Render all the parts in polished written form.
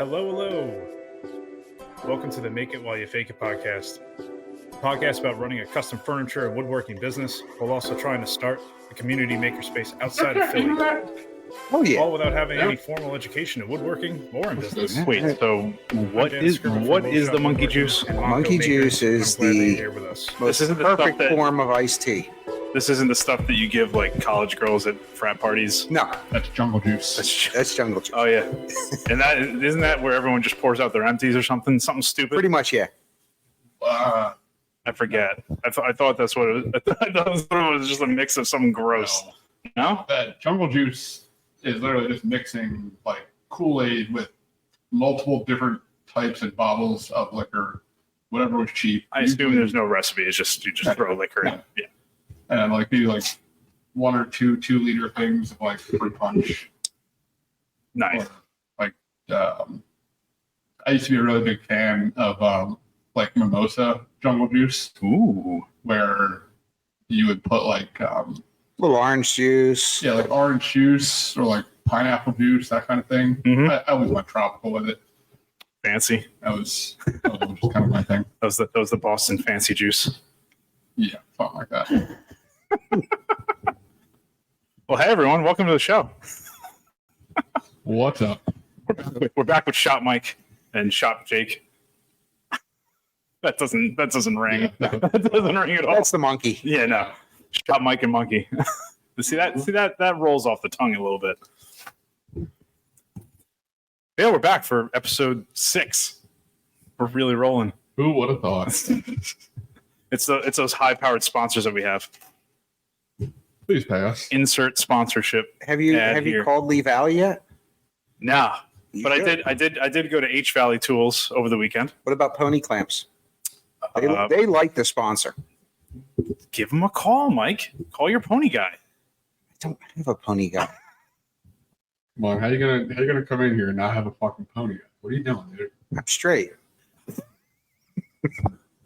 Hello. Welcome to the Make It While You Fake It podcast. A podcast about running a custom furniture and woodworking business while also trying to start a community makerspace outside of Philly. Oh yeah! All without having any formal education in woodworking or in business. Wait, so what is the monkey juice? Monkey juice is the most perfect that, form of iced tea. This isn't the stuff that you give like college girls at frat parties. No, that's jungle juice. That's jungle juice. Oh yeah, and that isn't that where everyone just pours out their empties or something stupid. Pretty much, yeah. I forget. I thought that's what it was. I thought it was just a mix of something gross. No? That jungle juice is literally just mixing like Kool-Aid with multiple different types and bottles of liquor, whatever was cheap. I assume there's no recipe. It's just you just throw liquor in. Yeah. And like maybe like 1 or 2 2-liter things of like fruit punch. Nice. Or, like I used to be a really big fan of like mimosa jungle juice. Ooh. Where you would put like little orange juice. Yeah, like orange juice or like pineapple juice, that kind of thing. Mm-hmm. I always went tropical with it. Fancy. That was just kind of my thing. That was the Boston fancy juice. Yeah, something like that. Well, hey everyone, welcome to the show. What's up? We're back with Shop Mike and Shop Jake. That doesn't ring. Yeah. That doesn't ring at all. That's the monkey. Yeah, no. Shop Mike and Monkey. See that rolls off the tongue a little bit. Yeah, we're back for episode 6. We're really rolling. Who would have thought? It's those high-powered sponsors that we have. Please pay us. Insert sponsorship. Have you called HValley yet? No, but I did go to HValley Tools over the weekend. What about pony clamps? They like the sponsor. Give them a call, Mike. Call your pony guy. I don't have a pony guy. Come on, how you gonna come in here and not have a fucking pony? What are you doing, dude? I'm straight.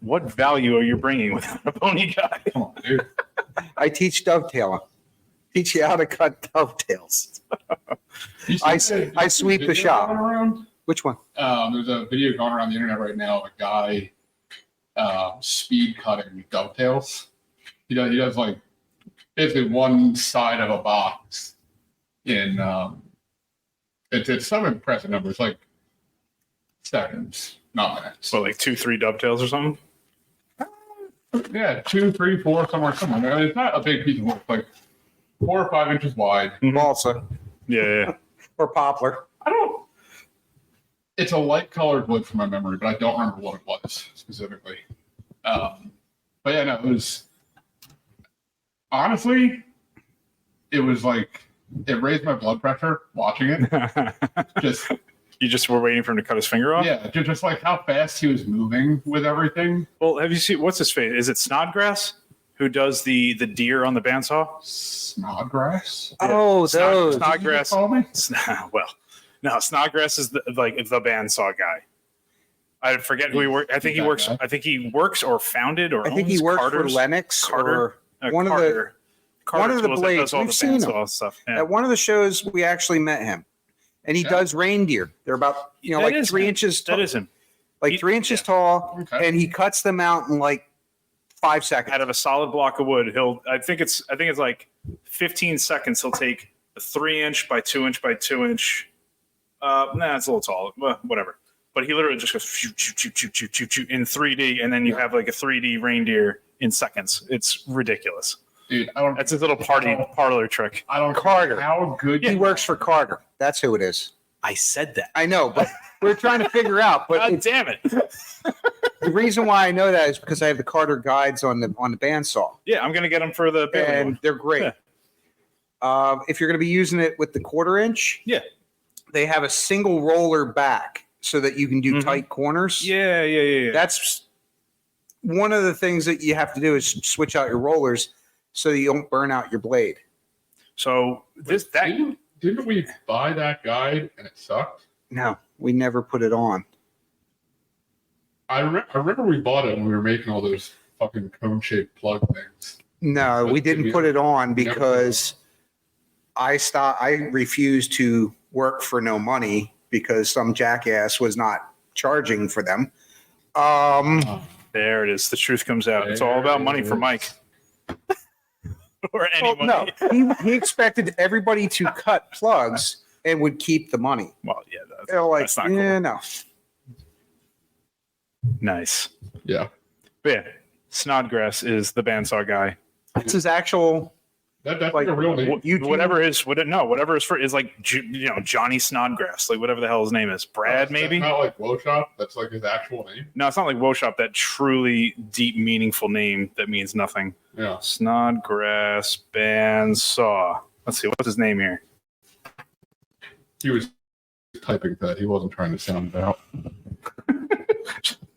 What value are you bringing without a pony guy? Come on, dude. I teach dovetailing. Teach you how to cut dovetails. I sweep the shop. Which one? There's a video going around the internet right now of a guy speed cutting dovetails. He does like basically one side of a box in it's some impressive numbers, like seconds, not minutes. So like 2-3 dovetails or something? Yeah, 2, 3, 4, somewhere. I mean, it's not a big piece of wood, like 4 or 5 inches wide. Balsa. Yeah. Or poplar. It's a light colored wood from my memory, but I don't remember what it was specifically. But yeah, no, it was honestly, it was like it raised my blood pressure watching it. You just were waiting for him to cut his finger off? Yeah, just like how fast he was moving with everything. Well, have you seen, what's his face? Is it Snodgrass who does the deer on the bandsaw? Snodgrass? Oh, those. Snodgrass. Well, no, Snodgrass is the bandsaw guy. I forget who he works. I think he works or founded or I think he works for Lennox Carter. One of the blades. We've seen him. Stuff. Yeah. At one of the shows, we actually met him. And he does reindeer. They're about, like 3 inches tall. That is him. Like 3 inches tall, and he cuts them out in like 5 seconds. Out of a solid block of wood, I think it's like 15 seconds. He'll take a 3-inch by 2-inch by 2-inch. It's a little tall. Whatever. But he literally just goes shoot in 3D, and then you have like a 3D reindeer in seconds. It's ridiculous. Dude, that's his little parlor trick. I don't Carter. How good he works for Carter. That's who it is. I said that. I know, but we're trying to figure out. But God damn it! The reason why I know that is because I have the Carter guides on the bandsaw. Yeah, I'm gonna get them for the big and one. They're great. Yeah. If you're gonna be using it with the 1/4 inch, yeah, they have a single roller back so that you can do tight corners. Yeah. That's one of the things that you have to do is switch out your rollers so you don't burn out your blade. So didn't we buy that guide and it sucked? No, we never put it on. I remember we bought it when we were making all those fucking cone-shaped plug things. No, we didn't put it on because I refused to work for no money because some jackass was not charging for them. There it is. The truth comes out. It's all about money for Mike. Or anyone. No, he expected everybody to cut plugs and would keep the money. Well, yeah, They're like, that's not yeah, cool. no. Nice. Yeah. But yeah, Snodgrass is the bandsaw guy. That's his actual. That's Like, like a real name. Whatever is for is like Johnny Snodgrass, like whatever the hell his name is. Brad, maybe? Not like Woe Shop. That's like his actual name. No, it's not like Woshop, that truly deep, meaningful name that means nothing. Yeah. Snodgrass bandsaw. Let's see, what's his name here? He was typing that. He wasn't trying to sound it out.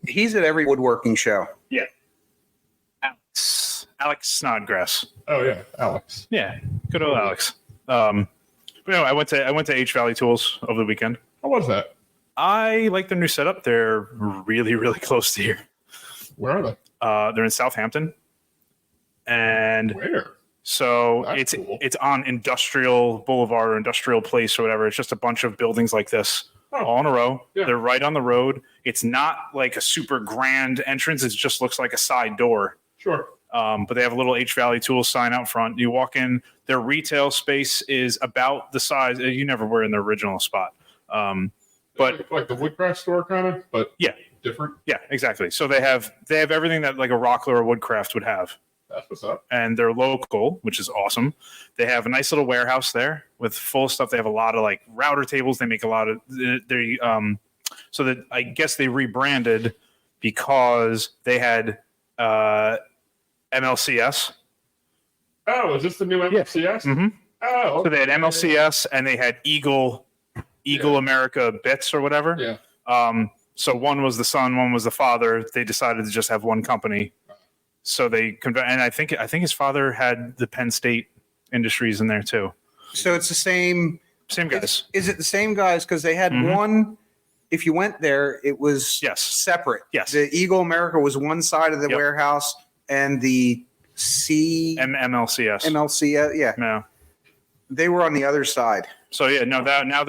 He's at every woodworking show. Alex Snodgrass. Oh yeah, Alex. Yeah, good old Alex. But anyway, I went to HValley Tools over the weekend. How was that? I like their new setup. They're really, really close to here. Where are they? They're in Southampton, and Where? so That's cool. it's on Industrial Boulevard or Industrial Place or whatever. It's just a bunch of buildings like this, all in a row. Yeah. They're right on the road. It's not like a super grand entrance. It just looks like a side door. Sure. But they have a little HValley Tools sign out front. You walk in, their retail space is about the size. You never were in the original spot. But like the Woodcraft store kind of, but Yeah. different. yeah, exactly. So they have everything that like a Rockler or Woodcraft would have. That's what's up. And they're local, which is awesome. They have a nice little warehouse there with full stuff. They have a lot of like router tables. They make a lot of so that I guess they rebranded because they had MLCS. Oh, is this the new MCS? Mhm. Oh, So they had MLCS and they had Eagle America Bits or whatever. Yeah. So one was the son, one was the father. They decided to just have one company. So they and I think his father had the Penn State Industries in there too. So it's the same. Same guys. Is it the same guys? Because they had Mhm. one. If you went there, it was Yes. separate. Yes. The Eagle America was one side of the Yep. warehouse, and the MLCS. MLC, yeah, Yeah. they were on the other side. So yeah, no, now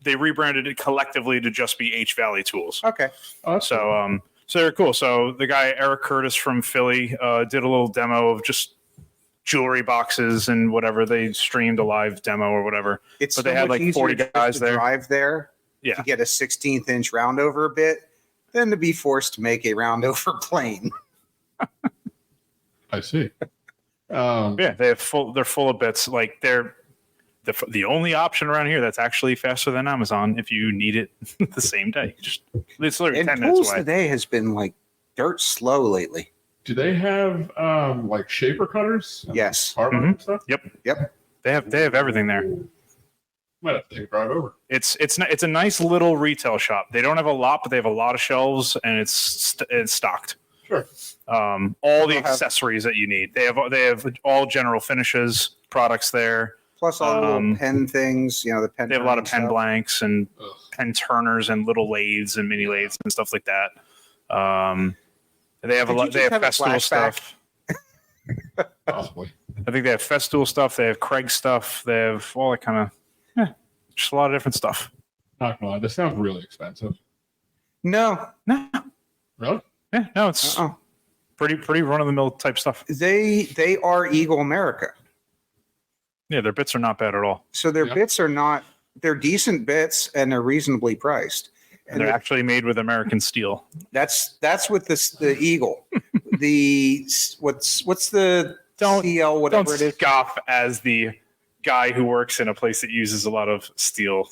they rebranded it collectively to just be HValley Tools. Okay. Oh, that's cool. So so they're cool. So the guy Eric Curtis from Philly did a little demo of just jewelry boxes and whatever. They streamed a live demo or whatever. It's But they so had, much like, 40 easier just guys to there. drive there Yeah. to get a 16th inch round over a bit than to be forced to make a round over plane. I see. Yeah, they're full of bits. Like they're the only option around here that's actually faster than Amazon if you need it the same day. It's literally And 10 minutes Tools away. today has been like dirt slow lately. Do they have like shaper cutters? and Yes. hardware and stuff? They have everything there. Might have to take a drive over. It's a nice little retail shop. They don't have a lot, but they have a lot of shelves and it's stocked. Sure. All the They'll have- accessories that you need. They have all general finishes products there. Plus all the little pen things, the pen. They have a lot of turning pen stuff. blanks and Ugh. pen turners and little lathes and mini lathes and stuff like that. They have a Did lot. you They just have have a Festool flashback? stuff. Possibly. I think they have Festool stuff. They have Craig stuff. They have all that kind of, just a lot of different stuff. Not gonna lie, this sounds really expensive. No. No, Really? yeah, no, it's Uh-uh. pretty run of the mill type stuff. They are Eagle America. Yeah, their bits are not bad at all. So their Yeah. bits are not, they're decent bits and they're reasonably priced. And they're actually made with American steel. That's with the Eagle. What's the Don't- CL, whatever Don't it is? scoff as the guy who works in a place that uses a lot of steel.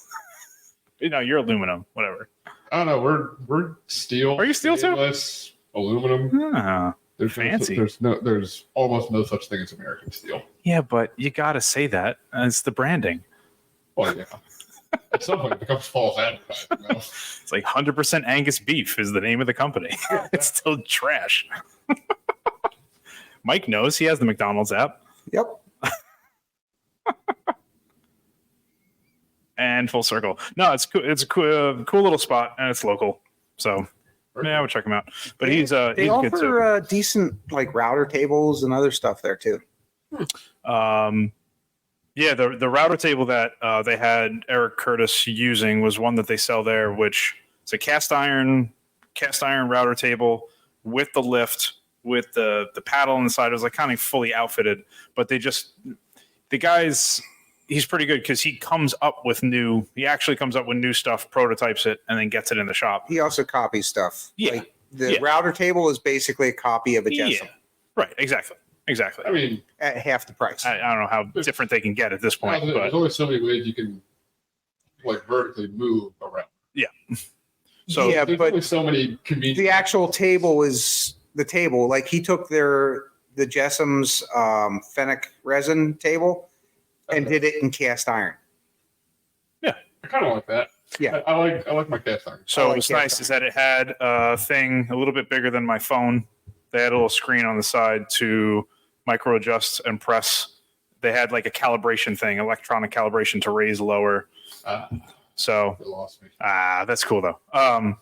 You're aluminum, whatever. I don't know. We're steel. Are you steel too? stainless, aluminum. Ah, There's Fancy. There's almost no such thing as American steel. yeah, but you got to say that. It's the branding. Well, yeah. At some point, it becomes false advertising. It's like 100% Angus beef is the name of the company. It's still trash. Mike knows. He has the McDonald's app. Yep. And full circle. No, it's cool. It's a cool little spot, and it's local. So yeah, I would check him out. But he's They good too. offer decent like router tables and other stuff there too. Yeah, the router table that they had Eric Curtis using was one that they sell there, which is a cast iron router table with the lift, with the paddle on the side. It was like kind of fully outfitted, but the guys, he's pretty good because he actually comes up with new stuff, prototypes it, and then gets it in the shop. He also copies stuff. Yeah. Like the router table is basically a copy of a Jessup. Yeah. Right, exactly. I mean, At half the price. I don't know how different they can get at this point. there's only so many ways you can like vertically move around. Yeah. So yeah, There's but only so many convenient. the actual table is the table. Like he took the Jessum's Fennec resin table and did it in cast iron. I kind of like that. Yeah. I like my cast iron. So like what's cast nice iron. is that it had a thing a little bit bigger than my phone. They had a little screen on the side to micro adjust and press. They had like a calibration thing, electronic calibration to raise, lower. So It lost me. that's cool though.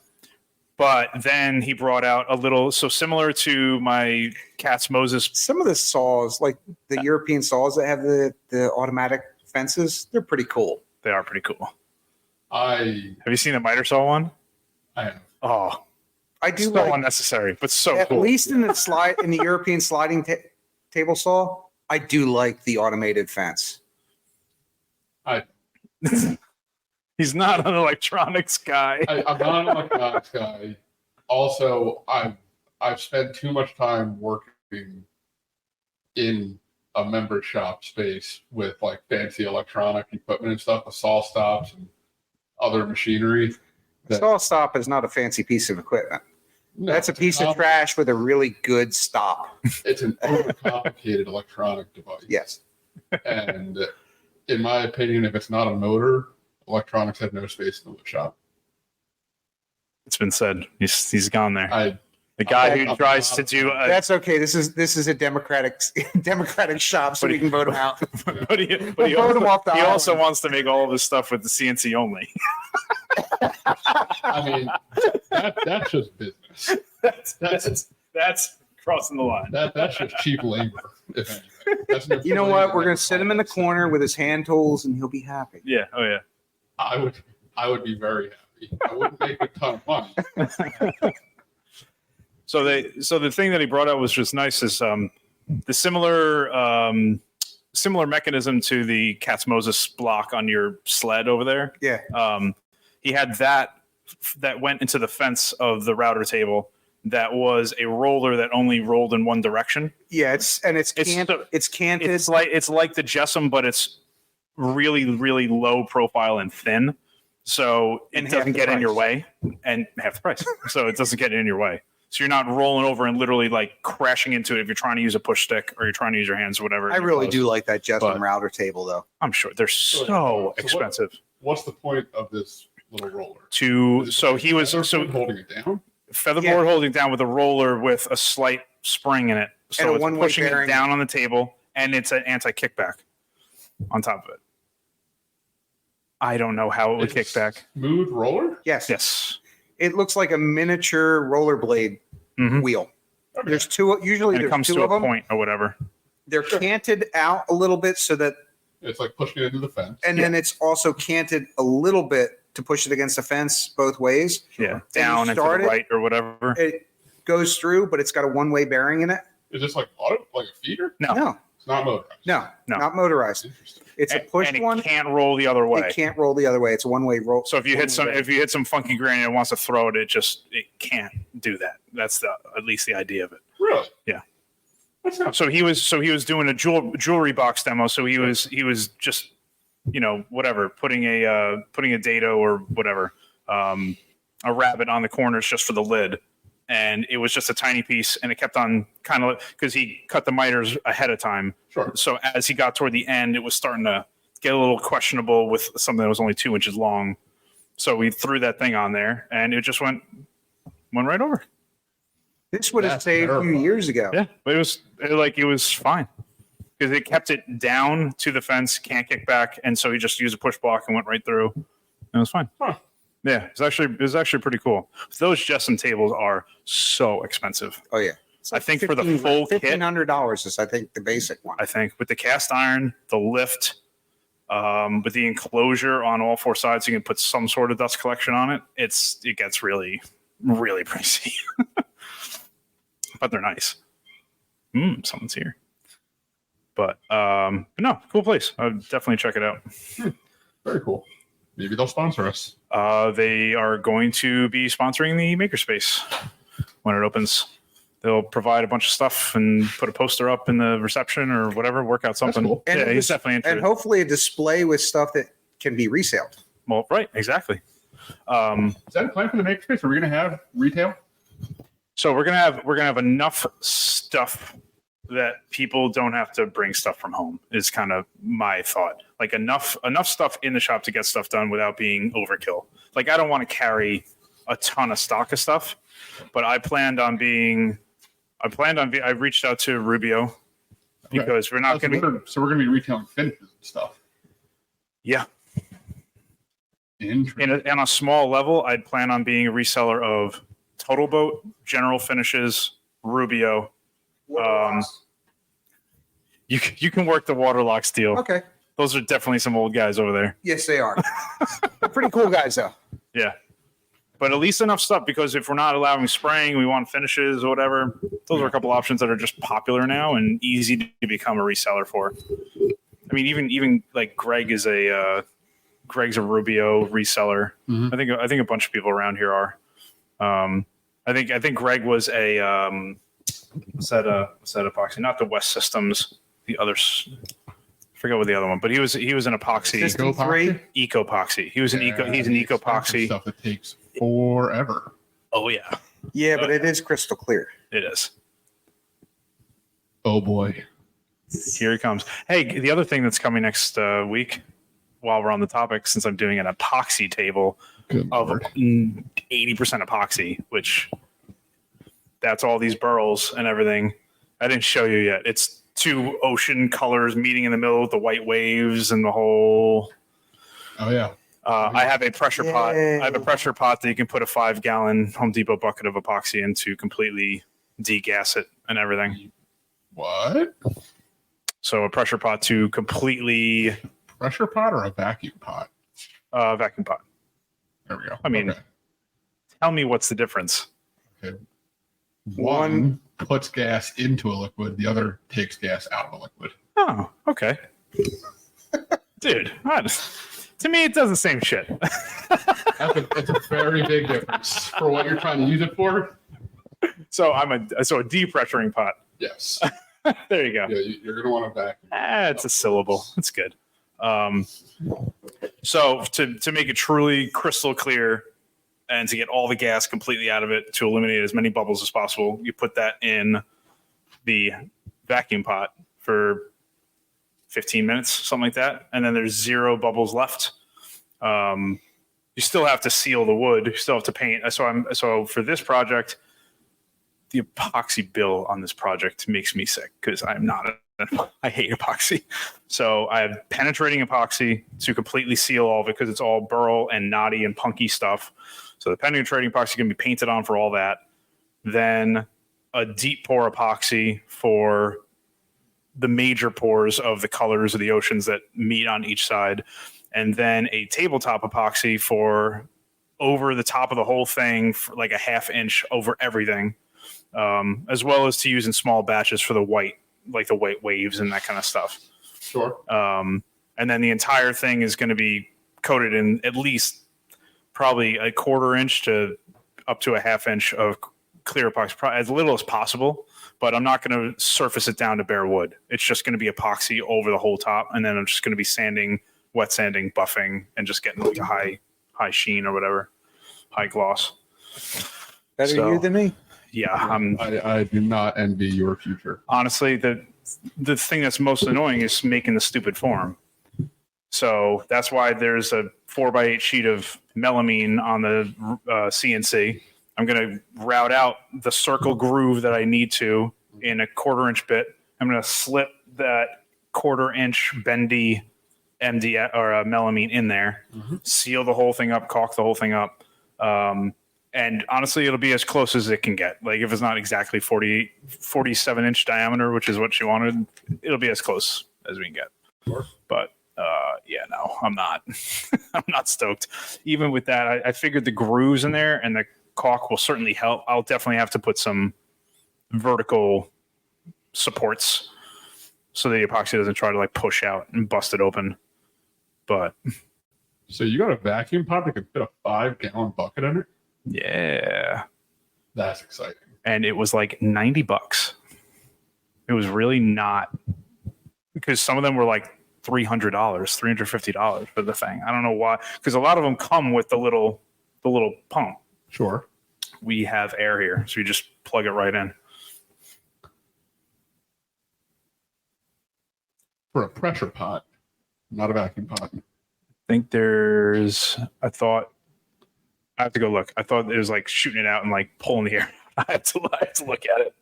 But then he brought out a little, so similar to my Cat's Moses. Some of the saws, like the European saws that have the automatic fences, they're pretty cool. They are pretty cool. Have Have you seen the miter saw one? I have. Oh, I do so like, unnecessary, but so at cool. least in the European sliding table saw, I do like the automated fence. He's not an electronics guy. I'm not an electronics guy. Also, I've spent too much time working in a member shop space with like fancy electronic equipment and stuff, with saw stops and other machinery. Saw stop is not a fancy piece of equipment. No, That's a it's piece of trash with a really good stop. It's an overcomplicated electronic device. Yes. And in my opinion, if it's not a motor, electronics have no space in the wood shop. It's been said. He's gone there. The guy Okay. who tries to do a, That's okay. This is a democratic shop, so we can vote him out. but he Vote him off the also island. wants to make all of his stuff with the CNC only. I mean, that's just business. That's crossing the line. That's just cheap labor, if anything. That's no You know what? flavor We're gonna that sit him in the products. corner with his hand tools, and he'll be happy. Yeah. Oh yeah. I would be very happy. I wouldn't make a ton of money. So the thing that he brought out was just nice is the similar mechanism to the Cat's Moses block on your sled over there. Yeah. He had that went into the fence of the router table. That was a roller that only rolled in one direction. Yeah. It's canted. It's like the Jessam, but it's really, really low profile and thin. So it And half doesn't the get in your price. way, and half the price. So it doesn't get in your way. So you're not rolling over and literally like crashing into it if you're trying to use a push stick or you're trying to use your hands or whatever. I really Close. do like that Jessup But- router table, though. I'm sure they're so expensive. What's the point of this little roller? So he was holding it down. featherboard holding down with a roller with a slight spring in it. And So a it's one-way pushing it bearing. down on the table, and it's an anti-kickback on top of it. I don't know how it would kick It's back. Smooth roller. Yes. Yes. It looks like a miniature rollerblade Mhm. wheel. Okay. There's two. Usually, And it there's comes two to of a them. point or whatever. They're canted out a little bit so that, It's like pushing it into the fence. and then it's also canted a little bit to push it against the fence both ways. Yeah. you Down and to start the it- right or whatever. It goes through, but it's got a one-way bearing in it. Is this like auto, like a feeder? No. No, It's not motorized. no, No. not motorized. Interesting. It's a push and it one. can't roll the other way. It can't roll the other way. It's a one-way roll. So if you hit one-way some funky granny that wants to throw it, it can't do that. That's at least the idea of it. Really? Yeah. That's not. So he was doing a jewelry box demo. So he was just whatever putting a dado or whatever a rabbit on the corners just for the lid, and it was just a tiny piece, and it kept on kind of because he cut the miters ahead of time. Sure. So as he got toward the end, it was starting to get a little questionable with something that was only 2 inches long. So we threw that thing on there, and it just went right over. This would have That's saved you terrifying. years ago. Yeah, but it was fine because it kept it down to the fence, can't kick back, and so he just used a push block and went right through, and it was fine. Huh. Yeah, it was actually pretty cool. Those Jessam tables are so expensive. Oh yeah. I think for the full kit, $1,500 is I think the basic one. I think with the cast iron, the lift, With the enclosure on all four sides, you can put some sort of dust collection on it. It gets really, really pricey, but they're nice. Someone's here. But no, cool place. I would definitely check it out. Very cool. Maybe they'll sponsor us. They are going to be sponsoring the makerspace when it opens. They'll provide a bunch of stuff and put a poster up in the reception or whatever, work out something. Cool. And Yeah, he's definitely interested. And hopefully a display with stuff that can be resold. Well, right, exactly. Is that a plan for the makerspace? Are we going to have retail? So we're gonna have enough stuff that people don't have to bring stuff from home is kind of my thought. Like enough stuff in the shop to get stuff done without being overkill. Like I don't want to carry a ton of stock of stuff, but I reached out to Rubio because we're not going to. So we're going to be retailing finishes and stuff. Yeah. Interesting. On a small level, I'd plan on being a reseller of Total Boat, General Finishes, Rubio. You can work the Waterlock steel. Okay. Those are definitely some old guys over there. Yes, they are. They're pretty cool guys, though. Yeah. But at least enough stuff, because if we're not allowing spraying, we want finishes or whatever. Those are a couple options that are just popular now and easy to become a reseller for. I mean, even like Greg's a Rubio reseller. Mm-hmm. I think a bunch of people around here are. I think Greg was a what's that epoxy? Not the West Systems, the others. I forget what the other one, but he was an epoxy. System 3. Eco epoxy. He's an eco epoxy. Stuff that takes forever. Oh yeah, Yeah, but it is crystal clear. it is. Oh boy. Here he comes. Hey, the other thing that's coming next week, while we're on the topic, since I'm doing an epoxy table Good of Lord. 80% epoxy, which that's all these burls and everything. I didn't show you yet. It's 2 ocean colors meeting in the middle with the white waves and the whole. Oh yeah. I have a pressure pot. Yay. I have a pressure pot that you can put a 5-gallon Home Depot bucket of epoxy into, completely degas it and everything. What? So a pressure pot to completely Pressure pot or a vacuum pot? vacuum pot. There we go. I mean, Okay. Tell me what's the difference. One puts gas into a liquid, the other takes gas out of a liquid. Oh, okay. Dude, to me, it does the same shit. That's a very big difference for what you're trying to use it for. So a depressuring pot. Yes. There you go. Yeah, you're going to want to vacuum. It's a syllable. It's good. So to make it truly crystal clear and to get all the gas completely out of it, to eliminate as many bubbles as possible, you put that in the vacuum pot for 15 minutes, something like that. And then there's 0 bubbles left. You still have to seal the wood. You still have to paint. So for this project, the epoxy bill on this project makes me sick because I hate epoxy. So I have penetrating epoxy to completely seal all of it because it's all burl and knotty and punky stuff. So the penetrating epoxy can be painted on for all that. Then a deep pour epoxy for the major pores of the colors of the oceans that meet on each side. And then a tabletop epoxy for over the top of the whole thing, for like a 1/2 inch over everything. As well as to use in small batches for the white, like the white waves and that kind of stuff. Sure. And then the entire thing is going to be coated in at least probably a 1/4 inch to up to a 1/2 inch of clear epoxy, as little as possible. But I'm not going to surface it down to bare wood. It's just going to be epoxy over the whole top, and then I'm just going to be sanding, wet sanding, buffing, and just getting like a high sheen or whatever, high gloss. Better you than me. Yeah, I do not envy your future. honestly, the thing that's most annoying is making the stupid form. So that's why there's a 4x8 sheet of melamine on the CNC. I'm going to route out the circle groove that I need to in a 1/4 inch bit. I'm going to slip that 1/4 inch bendy MD or melamine in there, seal the whole thing up, caulk the whole thing up. And honestly, it'll be as close as it can get. Like if it's not exactly 47 inch diameter, which is what she wanted, it'll be as close as we can get. Sure. But Yeah, no, I'm not. I'm not stoked. Even with that, I figured the grooves in there and the caulk will certainly help. I'll definitely have to put some vertical supports so the epoxy doesn't try to like push out and bust it open. But So you got a vacuum pump that can fit a 5-gallon bucket in it? yeah, That's exciting. and it was like $90. It was really not, because some of them were like $300, $350 for the thing. I don't know why, because a lot of them come with the little pump. Sure. We have air here, so you just plug it right in. For a pressure pot, not a vacuum pot. I think I have to go look. I thought it was like shooting it out and like pulling the air. I have to look at it.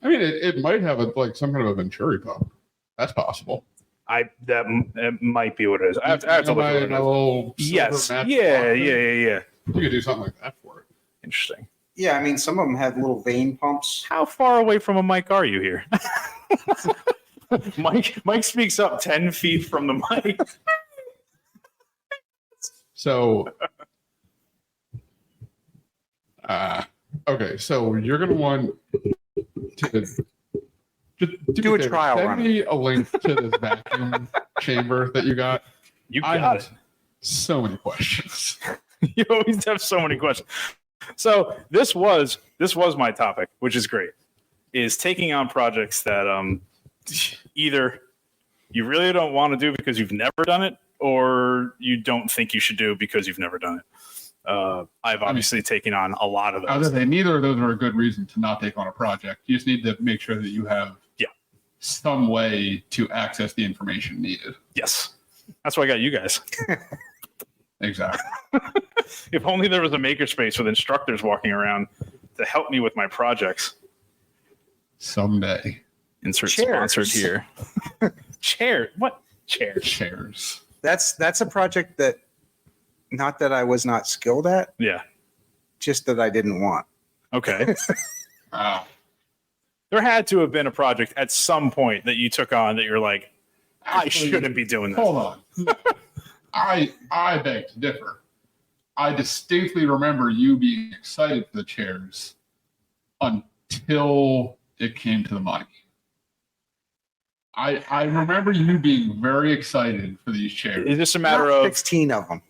I mean, it might have like some kind of a Venturi pump. That's possible. It might be what it is. I have to look at it. Yes. Yeah. You could do something like that for it. Interesting. Yeah, I mean, some of them have little vein pumps. How far away from a mic are you here? Mike speaks up 10 feet from the mic. So, okay, so you're going to want to just Do a trial Send run. me a link to this vacuum chamber that you got. You I got have it. so many questions. You always have so many questions. So this was my topic, which is great, is taking on projects that either you really don't want to do because you've never done it, or you don't think you should do because you've never done it. I've obviously taken on a lot of I was those. gonna say, neither of those are a good reason to not take on a project. You just need to make sure that you have some way to access the information needed. Yes. That's why I got you guys. Exactly. If only there was a makerspace with instructors walking around to help me with my projects. Someday. Insert Chairs. sponsored here. Chair. What? Chairs. Chairs. That's a project that, not that I was not skilled at, Yeah. just that I didn't want. Okay. Wow. There had to have been a project at some point that you took on that you're like, I Actually, shouldn't be doing this. Hold on. I beg to differ. I distinctly remember you being excited for the chairs until it came to the money. I remember you being very excited for these chairs. It's just a matter Not of 16 of them.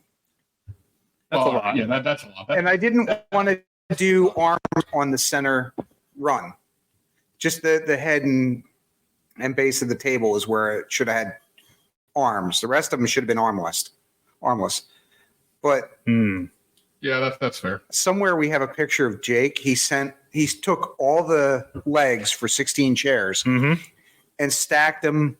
that's a lot. Yeah, that's a lot. And I didn't want to do arms on the center run. Just the head and base of the table is where it should have had arms. The rest of them should have been armless. But Yeah, that's fair. somewhere we have a picture of Jake. He took all the legs for 16 chairs Mm-hmm. and stacked them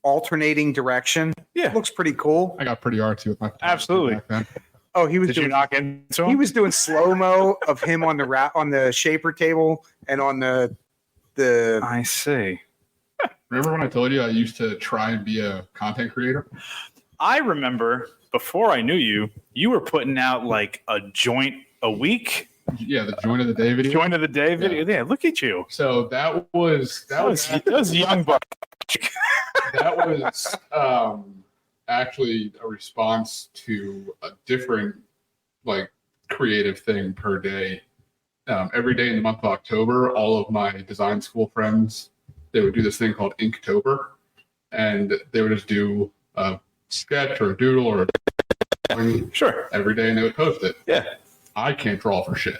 alternating direction. Yeah. It looks pretty cool. I got pretty artsy with my Absolutely. back then. Oh, he was Did you doing knock into him? he was doing slow-mo of him on the shaper table and on the I see. Remember when I told you I used to try and be a content creator? I remember before I knew you, you were putting out like a joint a week, Yeah, the joint of the day video. joint of the day video. Yeah, look at you. So that was That was young buck. that was actually a response to a different like creative thing per day. Every day in the month of October, all of my design school friends, they would do this thing called Inktober, and they would just do a sketch or a doodle or a drawing Sure. every day, and they would post it. Yeah. I can't draw for shit.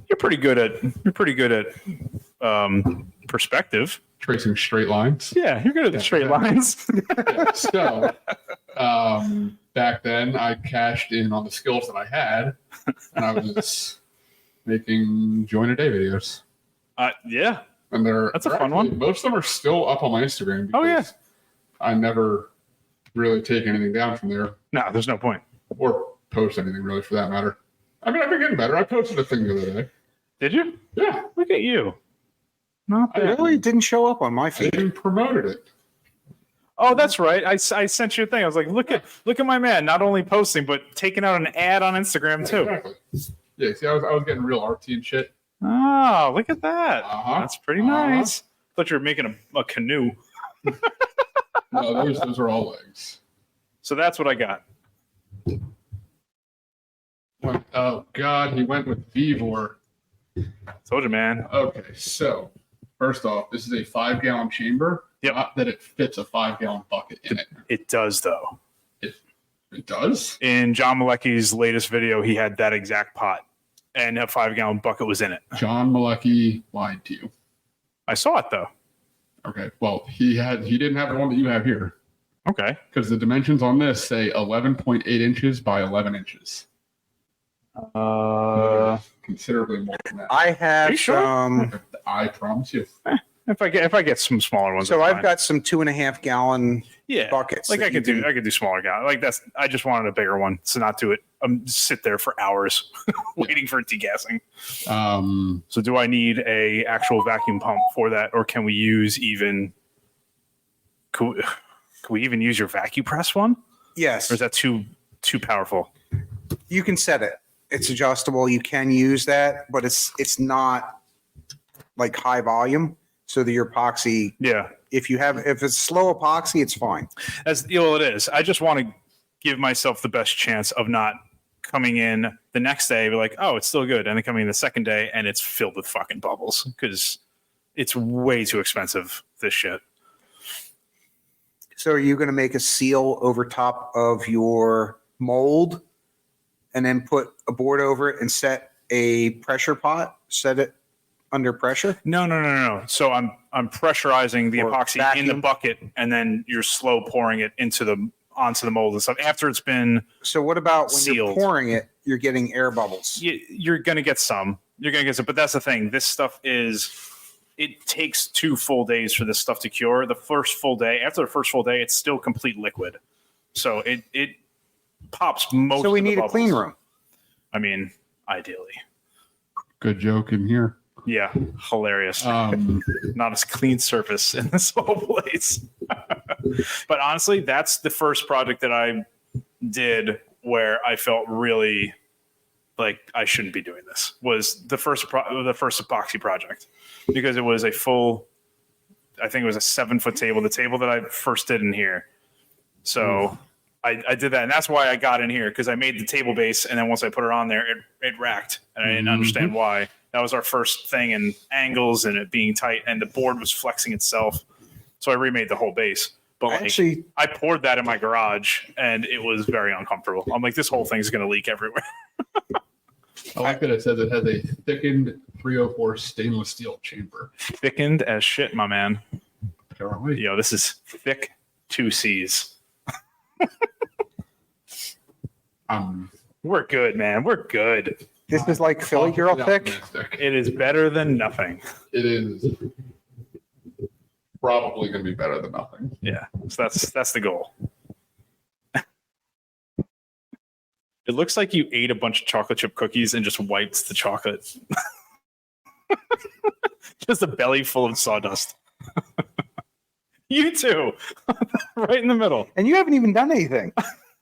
You're pretty good at perspective. Tracing straight lines. Yeah, you're good at the straight lines. Yeah, so back then, I cashed in on the skills that I had, and I was making joint a day videos. Yeah. And That's a they're fun one. actually- Most of them are still up on my Instagram. Oh, yeah. because I never really take anything down from there No, there's no point. or post anything really for that matter. I mean, I've been getting better. I posted a thing the other day. Did you? Yeah, Look at you. Not I bad. really didn't show up on my I feed. even promoted it. Oh, that's right. I sent you a thing. I was like, look at my man, not only posting but taking out an ad on Instagram too. Exactly. Yeah, see, I was getting real artsy and shit. Oh, look at that. Uh-huh. That's pretty Uh-huh. nice. Thought you were making a canoe. No, those are all legs. So that's what I got. Oh God, he went with Vivor. Told you, man. Okay, so first off, this is a 5-gallon chamber. Yep. Not that it fits a 5-gallon bucket in it. It does, though. It does? In John Malecki's latest video, he had that exact pot, and a 5-gallon bucket was in it. John Malecki lied to you. I saw it, though. Okay, well, he didn't have the one that you have here. Okay. Because the dimensions on this say 11.8 inches by 11 inches. Considerably more than that. I have Are you sure? I promise you. If I get some smaller ones. So that's I've fine. got some 2.5 gallon yeah buckets. Like that I could you do smaller guy. Like I just wanted a bigger one, so not do it. Sit there for hours waiting for it degassing. So do I need a actual vacuum pump for that, or can we use even? Can we even use your vacuum press one? Yes. Or is that too powerful? You can set it. It's adjustable. You can use that, but it's not like high volume. So the epoxy, Yeah, if it's slow epoxy, it's fine. as it is. I just want to give myself the best chance of not coming in the next day, be like, oh, it's still good, and then coming in the second day and it's filled with fucking bubbles because it's way too expensive. This shit. So are you going to make a seal over top of your mold and then put a board over it and set a pressure pot, set it under pressure? No. So I'm pressurizing the Or epoxy in the vacuum? bucket, and then you're slow pouring it onto the mold and stuff. After it's been So what about when you're Sealed. pouring it, you're getting air bubbles? you're going to get some. You're going to get some, but that's the thing. This stuff it takes 2 full days for this stuff to cure. The first full day, after the first full day, it's still complete liquid. So it pops most So we of the need a bubbles. clean room. I mean, ideally. Good joke in here. Yeah, hilarious. Not a clean surface in this whole place. But honestly, that's the first project that I did where I felt really like I shouldn't be doing this. Was the first epoxy project, because it was I think it was a 7-foot table, the table that I first did in here. So I did that, and that's why I got in here, because I made the table base, and then once I put it on there, it racked, and I didn't understand why. That was our first thing, in angles and it being tight, and the board was flexing itself. So I remade the whole base. But like, Actually, I poured that in my garage, and it was very uncomfortable. I'm like, this whole thing's going to leak everywhere. I like that it says it has a thickened 304 stainless steel chamber. Thickened as shit, my man. Apparently. Yo, this is thick 2 C's. We're good, man. We're good. this is like Philly girl thick. Optimistic. It is better than nothing. It is probably going to be better than nothing. Yeah, so that's the goal. It looks like you ate a bunch of chocolate chip cookies and just wiped the chocolate. Just a belly full of sawdust. You too. Right in the middle. And you haven't even done anything.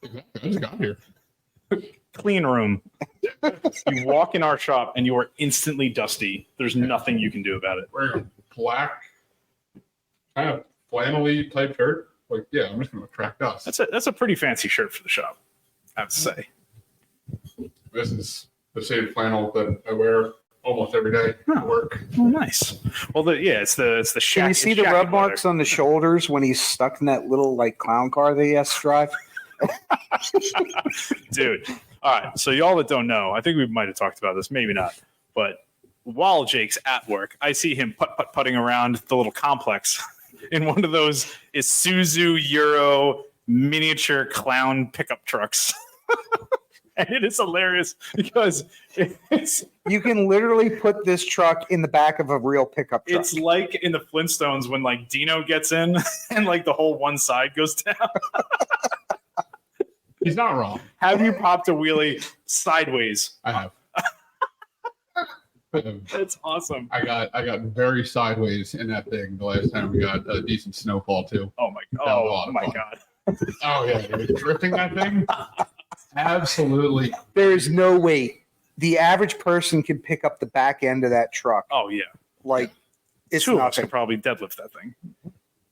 Exactly. I just got here. Clean room. You walk in our shop and you are instantly dusty. There's nothing you can do about it. Wearing a black, kind of flannel-y type shirt. Like, yeah, I'm just going to attract dust. That's a pretty fancy shirt for the shop, I have to say. This is the same flannel that I wear almost every day at work. Oh, nice. Well, it's the shack. Can you see the rub marks on the shoulders when he's stuck in that little like clown car that he has to drive? Dude. All right. So y'all that don't know, I think we might have talked about this, maybe not. But while Jake's at work, I see him putting around the little complex in one of those Isuzu Euro miniature clown pickup trucks. And it is hilarious because You can literally put this truck in the back of a real pickup truck. it's like in the Flintstones when like Dino gets in and like the whole one side goes down. He's not wrong. Have you popped a wheelie sideways? I have. That's awesome. I got very sideways in that thing the last time we got a decent snowfall too. Oh my, That was a lot of fun. God. Oh yeah, dude. Drifting that thing. Absolutely. There is no weight. The average person can pick up the back end of that truck. Oh yeah. Like it's 2 of us nothing. could probably deadlift that thing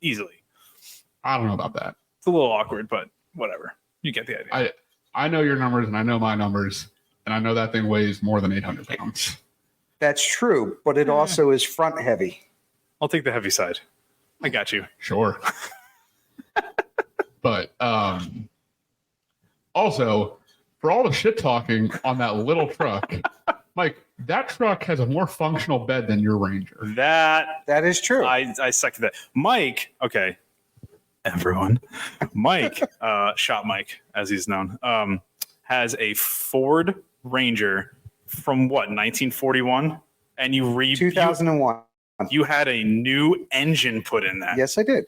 easily. I don't know about that. It's a little awkward, but whatever. You get the idea. I know your numbers and I know my numbers, and I know that thing weighs more than 800 pounds. That's true, but it also is front heavy. I'll take the heavy side. I got you. Sure. But also, for all the shit talking on that little truck, Mike, that truck has a more functional bed than your Ranger. That is true. I second that. Mike, okay. Everyone. Mike, Shop Mike, as he's known, has a Ford Ranger from what, 1941? And you 2001. You had a new engine put in that. Yes, I did.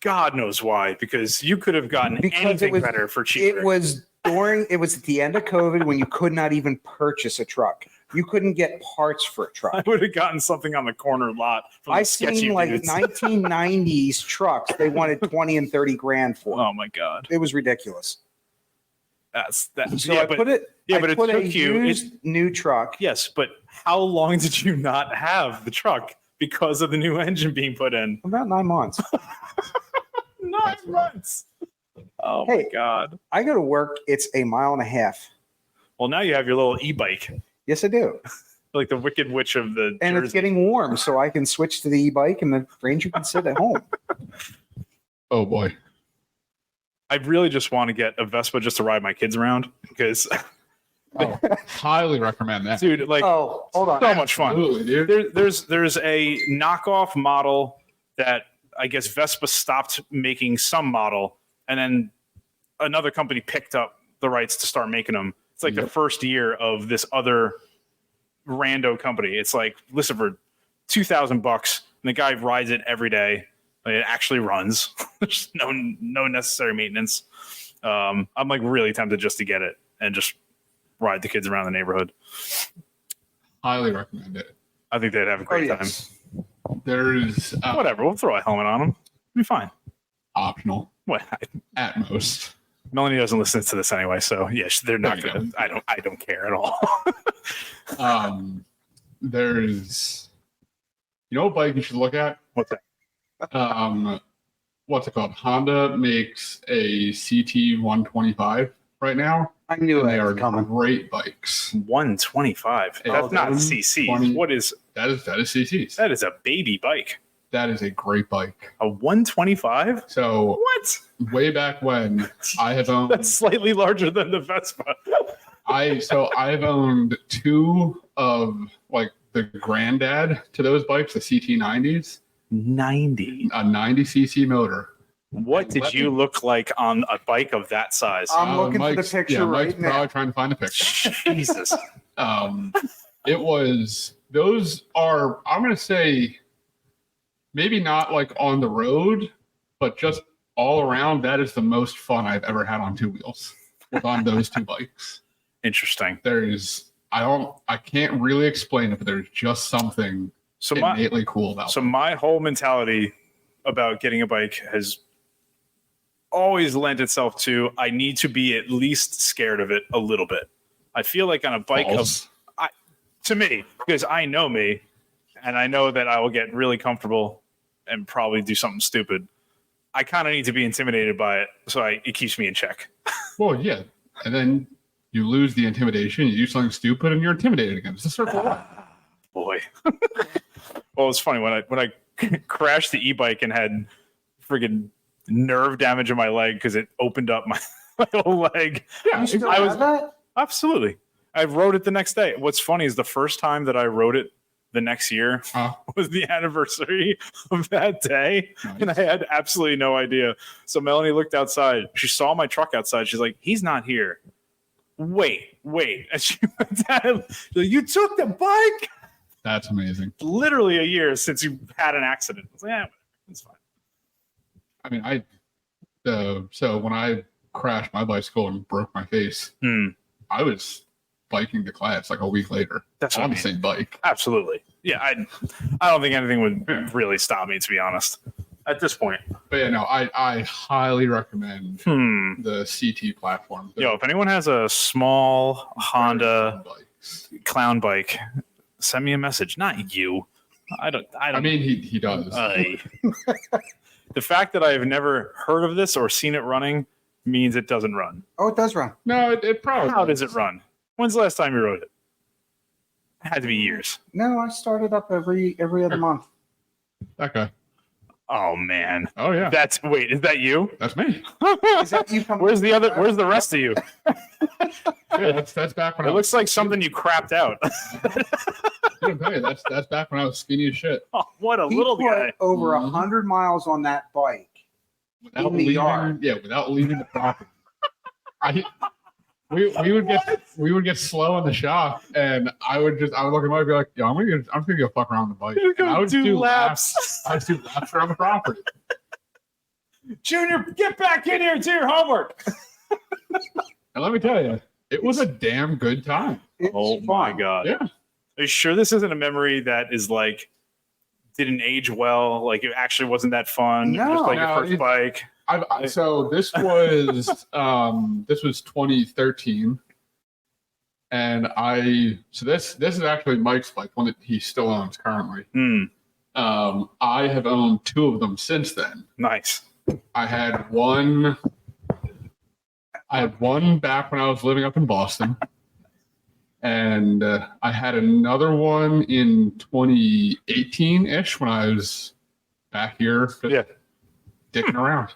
God knows why, because you could have gotten anything better for cheaper. It was at the end of COVID when you could not even purchase a truck. You couldn't get parts for a truck. I would have gotten something on the corner lot from I the sketchy seen like dudes. 1990s trucks. They wanted 20 and 30 grand for. Oh my God. It was ridiculous. That's So I put it. Yeah, I but it put took a you used new truck. Yes, but how long did you not have the truck because of the new engine being put in? About 9 months. 9 months. Oh my God. I go to work. It's a mile and a half. Well, now you have your little e-bike, Yes, I do. like the Wicked Witch of the And Jersey. it's getting warm, so I can switch to the e-bike, and the Ranger can sit at home. Oh boy. I really just want to get a Vespa just to ride my kids around because, Oh, highly recommend that. dude, like Oh, hold on. so much fun. Absolutely, dude. There's a knockoff model that I guess Vespa stopped making some model, and then another company picked up the rights to start making them. It's like the first year of this other rando company. It's like, listen, for $2,000, and the guy rides it every day. Like, it actually runs. There's no necessary maintenance. I'm like really tempted just to get it and just ride the kids around the neighborhood. Highly recommend it. I think they'd have a great time. There's Whatever, we'll throw a helmet on them. It'll be fine. optional What? at most. Melanie doesn't listen to this anyway, so yes, they're not There you gonna. I don't care at all. There's, what bike you should look at? What's that? What's it called? Honda makes a CT 125 right now. I knew And they that are was coming. great bikes. 125. Oh, That's not that CC. 20. What is That is CCs. that? Is a baby bike. That is a great bike. A 125. So What? way back when I have owned, That's slightly larger than the Vespa. I've owned two of like the granddad to those bikes, the CT90s, 90. a 90cc motor. What did you look like on a bike of that size? I'm looking for the Mike's- picture Mike's right now. probably trying to find the picture. Jesus. Those are, I'm going to say, maybe not like on the road, but just all around. That is the most fun I've ever had on two wheels was on those two bikes. Interesting. I can't really explain it, but there's just something So innately cool about it. my whole mentality about getting a bike has always lent itself to I need to be at least scared of it a little bit. I feel like on a bike to me, because I know me and I know that I will get really comfortable and probably do something stupid. I kind of need to be intimidated by it, so it keeps me in check. Well, yeah. And then you lose the intimidation, you do something stupid, and you're intimidated again. It's a circle of life. Boy. Well, it's funny when I crashed the e-bike and had friggin' nerve damage in my leg because it opened up my whole leg. Yeah, You still I have was- that? Absolutely. I rode it the next day. What's funny is the first time that I rode it the next year was the anniversary of that day. Nice. And I had absolutely no idea. So Melanie looked outside. She saw my truck outside. She's like, he's not here. Wait. And she went down. She's like, you took the bike? That's amazing. Literally a year since you had an accident. I was like, yeah, whatever. It's fine. I mean, so when I crashed my bicycle and broke my face, I was biking to class like a week later. That's what on I the mean. same bike. Absolutely. Yeah, I don't think anything would really stop me, to be honest, at this point. But yeah, no, I highly recommend the CT platform. Yo, if anyone has a small Honda bikes. clown bike, send me a message. Not you. I don't. I mean, he does. The fact that I've never heard of this or seen it running means it doesn't run. Oh, it does run. No, it probably. How does it run? When's the last time you rode it? It had to be years. No, I start it up every other month. That guy. Oh man. Oh yeah. Is that you? That's me. Is that you coming? Where's the rest of you? Yeah, that's back when It looks like something you crapped out. I tell you, that's back when I was skinny as shit. Oh, what a He little put guy. over 100 miles on that bike. Without In the leaving, yard. yeah, without leaving the property. We would get slow in the shop, and I would look at him and be like, "Yo, I'm gonna go fuck around the bike." You're And I gonna would do laps. I would do laps around the property. Junior, get back in here and do your homework. And let me tell you, it was a damn good time. It's Oh my fun. god. Yeah. Are you sure this isn't a memory that is like didn't age well? Like it actually wasn't that fun? No. Just like No, your first bike. So this was 2013, and this is actually Mike's bike, one that he still owns currently. I have owned two of them since then. Nice. I had one back when I was living up in Boston, and I had another one in 2018-ish when I was back here dicking around.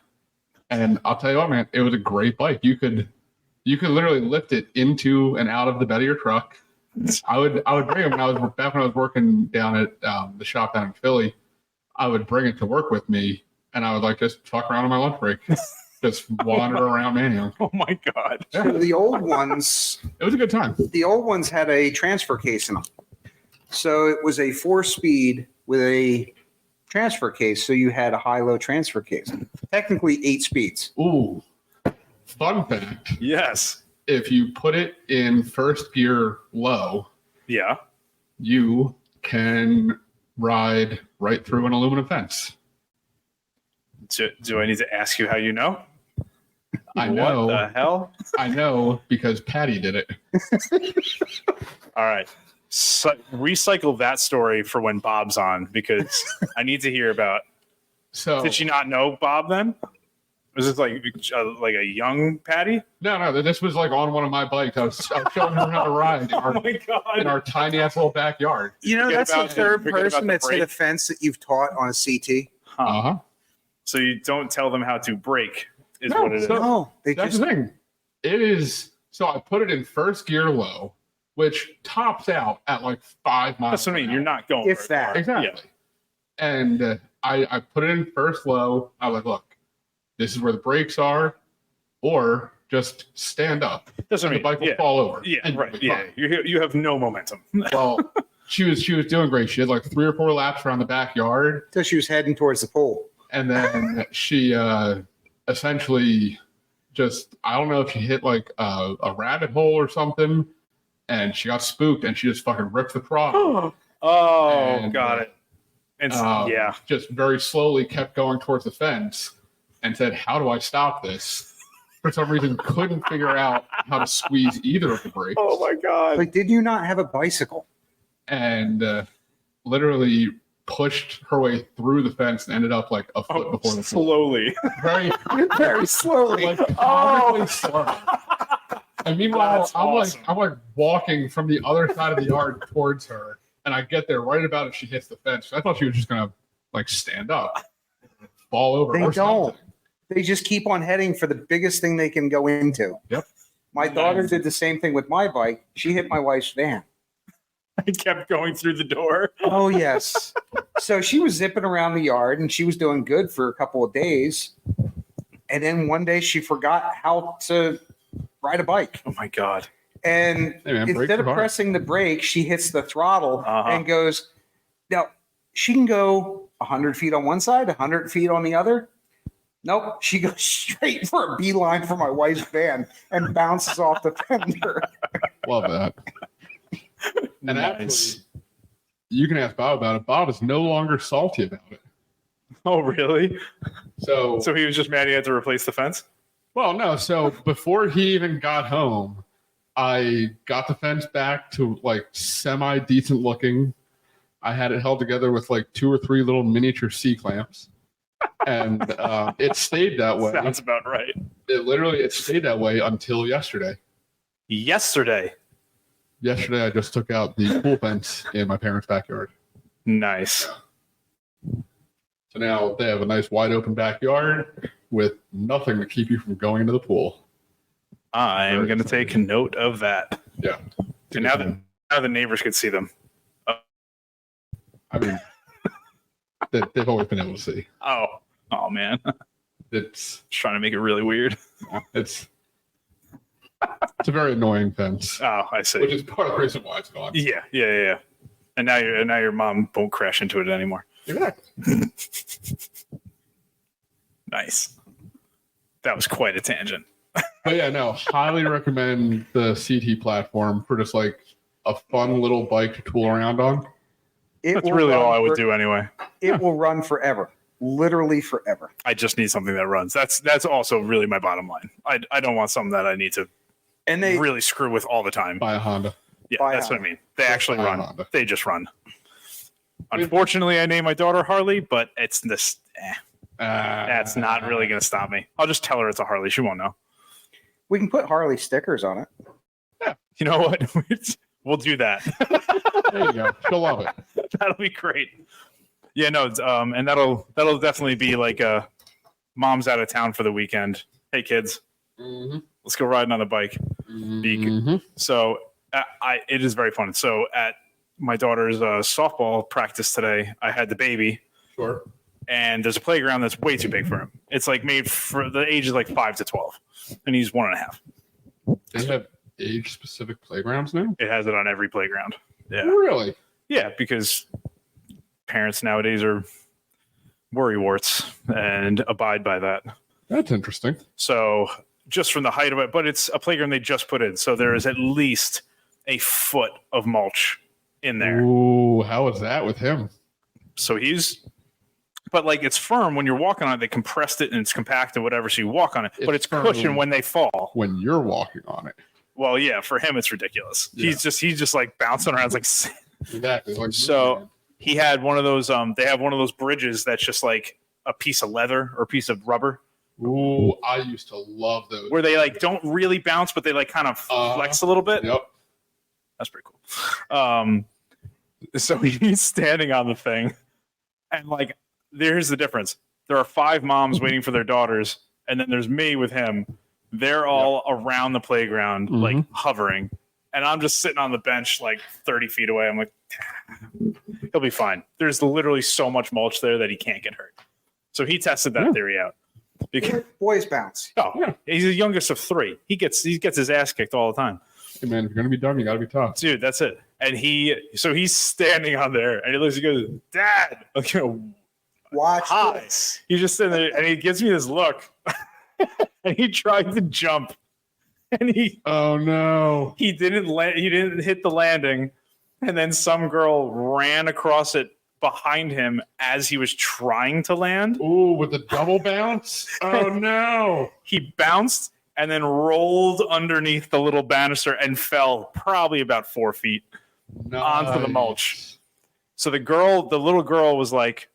And I'll tell you what, man, it was a great bike. You could literally lift it into and out of the bed of your truck. I would bring it when I was working down at the shop down in Philly. I would bring it to work with me, and I would like just fuck around on my lunch break, just wander around manual. Oh my god. So the old ones, It was a good time. the old ones had a transfer case in them. So it was a 4-speed with a transfer case. So you had a high-low transfer case. Technically 8 speeds. Ooh, fun fact: Yes. if you put it in first gear low, Yeah. you can ride right through an aluminum fence. Do I need to ask you how you know? I know. What the hell? I know because Patty did it. All right. So, recycle that story for when Bob's on because I need to hear about. So Did she not know Bob then? Was this like a young Patty? no, this was like on one of my bikes. I was showing her how to ride in Oh my god! our tiny ass little backyard. You know, Forget that's the about third forget about person the that's hit a brake. fence that you've taught on a CT. Uh-huh. So you don't tell them how to brake is No, what it is. so- No, they That's just the thing. It is so I put it in first gear low, which tops out at like 5 miles. That's what I mean. an You're hour. not going If very that. far. Exactly. And I put it in first low. I was like, look, this is where the brakes are, or just stand up. Yeah. That's what I And the mean. bike will Yeah. fall over. Yeah. and Right. you'll be Yeah. fine. You have no momentum. Well, she was doing great. She had like 3 or 4 laps around the backyard, until she was heading towards the pole. and then she essentially just I don't know if she hit like a rabbit hole or something, and she got spooked, and she just fucking ripped the throttle. Oh, And, got it. And yeah. Just very slowly kept going towards the fence, and said, "How do I stop this?" For some reason, couldn't figure out how to squeeze either of the brakes. Oh my god. Like, did you not have a bicycle? And literally pushed her way through the fence and ended up like a foot before the pool. slowly. Very, Very slowly. like comically slow. And meanwhile, That's I'm awesome. like walking from the other side of the yard towards her, and I get there right about as she hits the fence. I thought she was just gonna like stand up, fall over, They or don't. something. They just keep on heading for the biggest thing they can go into. Yep. My daughter Nice. did the same thing with my bike. She hit my wife's van. I kept going through the door. Oh, yes. So she was zipping around the yard and she was doing good for a couple of days. And then one day she forgot how to ride a bike. Oh my god. And Hey, man, brakes instead are of hard. pressing the brake, she hits the throttle Uh-huh. and goes, now she can go 100 feet on one side, 100 feet on the other. Nope. She goes straight for a beeline for my wife's van and bounces off the fender. Love that. And Nice. actually, you can ask Bob about it. Bob is no longer salty about it. Oh really? So So he was just mad he had to replace the fence? well, no. So before he even got home, I got the fence back to like semi decent looking. I had it held together with like 2 or 3 little miniature C clamps, and it stayed that way. Sounds about right. It stayed that way until yesterday. Yesterday, I just took out the pool fence in my parents' backyard. nice. So now they have a nice wide open backyard with nothing to keep you from going into the pool. I am Very going to exciting. take note of that. Yeah. And now the neighbors could see them. I mean, they've always been able to see. Oh man, It's just trying to make it really weird. it's a very annoying fence, Oh, I see. which is part of the reason why it's gone. Yeah. And now your mom won't crash into it anymore. Exactly. Nice. That was quite a tangent. But yeah, no, highly recommend the CT platform for just like a fun little bike to tool around on. That's will really run all I would for- do anyway. It will run forever, literally forever. I just need something that runs. That's also really my bottom line. I don't want something that I need to And they really screw with all the time. Buy a Honda. Yeah, buy that's what I mean. They Just actually buy a run. Honda. They just run. Unfortunately, I named my daughter Harley, but it's this. That's not really going to stop me. I'll just tell her it's a Harley. She won't know. we can put Harley stickers on it. You know what? We'll do that. There you go. She'll love it. That'll be great. Yeah, no, and that'll definitely be like a mom's out of town for the weekend. Hey kids, let's go riding on the bike. So it is very fun. So at my daughter's softball practice today, I had the baby, Sure. and there's a playground that's way too big for him. It's like made for the age is like 5 to 12, and he's 1.5. They have age-specific playgrounds now? It has it on every playground. Yeah, Really? yeah, because parents nowadays are worrywarts and abide by that. That's interesting. So just from the height of it, but it's a playground they just put in, so there is at least a foot of mulch in there. Ooh, how is that with him? So but like it's firm when you're walking on it. They compressed it and it's compact and whatever, so you walk on it. But it's firm cushioned when they fall. when you're walking on it. Well, yeah, for him it's ridiculous. Yeah. He's just like bouncing around. It's like Exactly. Like So- he had one of those. They have one of those bridges that's just like a piece of leather or a piece of rubber, ooh, I used to love those. where they like don't really bounce, but they like kind of flex a little bit. Yep. That's pretty cool. So he's standing on the thing, and like, here's the difference. There are 5 moms waiting for their daughters, and then there's me with him. They're all around the playground, like hovering, and I'm just sitting on the bench, like 30 feet away. I'm like, he'll be fine. There's literally so much mulch there that he can't get hurt. So he tested that theory out. Because Boys bounce. he's the youngest of 3. He gets his ass kicked all the time. Hey man, if you're gonna be dumb, you gotta be tough. Dude, that's it. And he's standing on there, and he looks, he goes, Dad, like, Watch hi. this. He's just sitting there, and he gives me this look, and he tried to jump, and Oh no. he didn't hit the landing, and then some girl ran across it behind him as he was trying to land. Ooh, with the double bounce? Oh no. He bounced and then rolled underneath the little banister and fell probably about 4 feet onto the mulch. So the little girl was like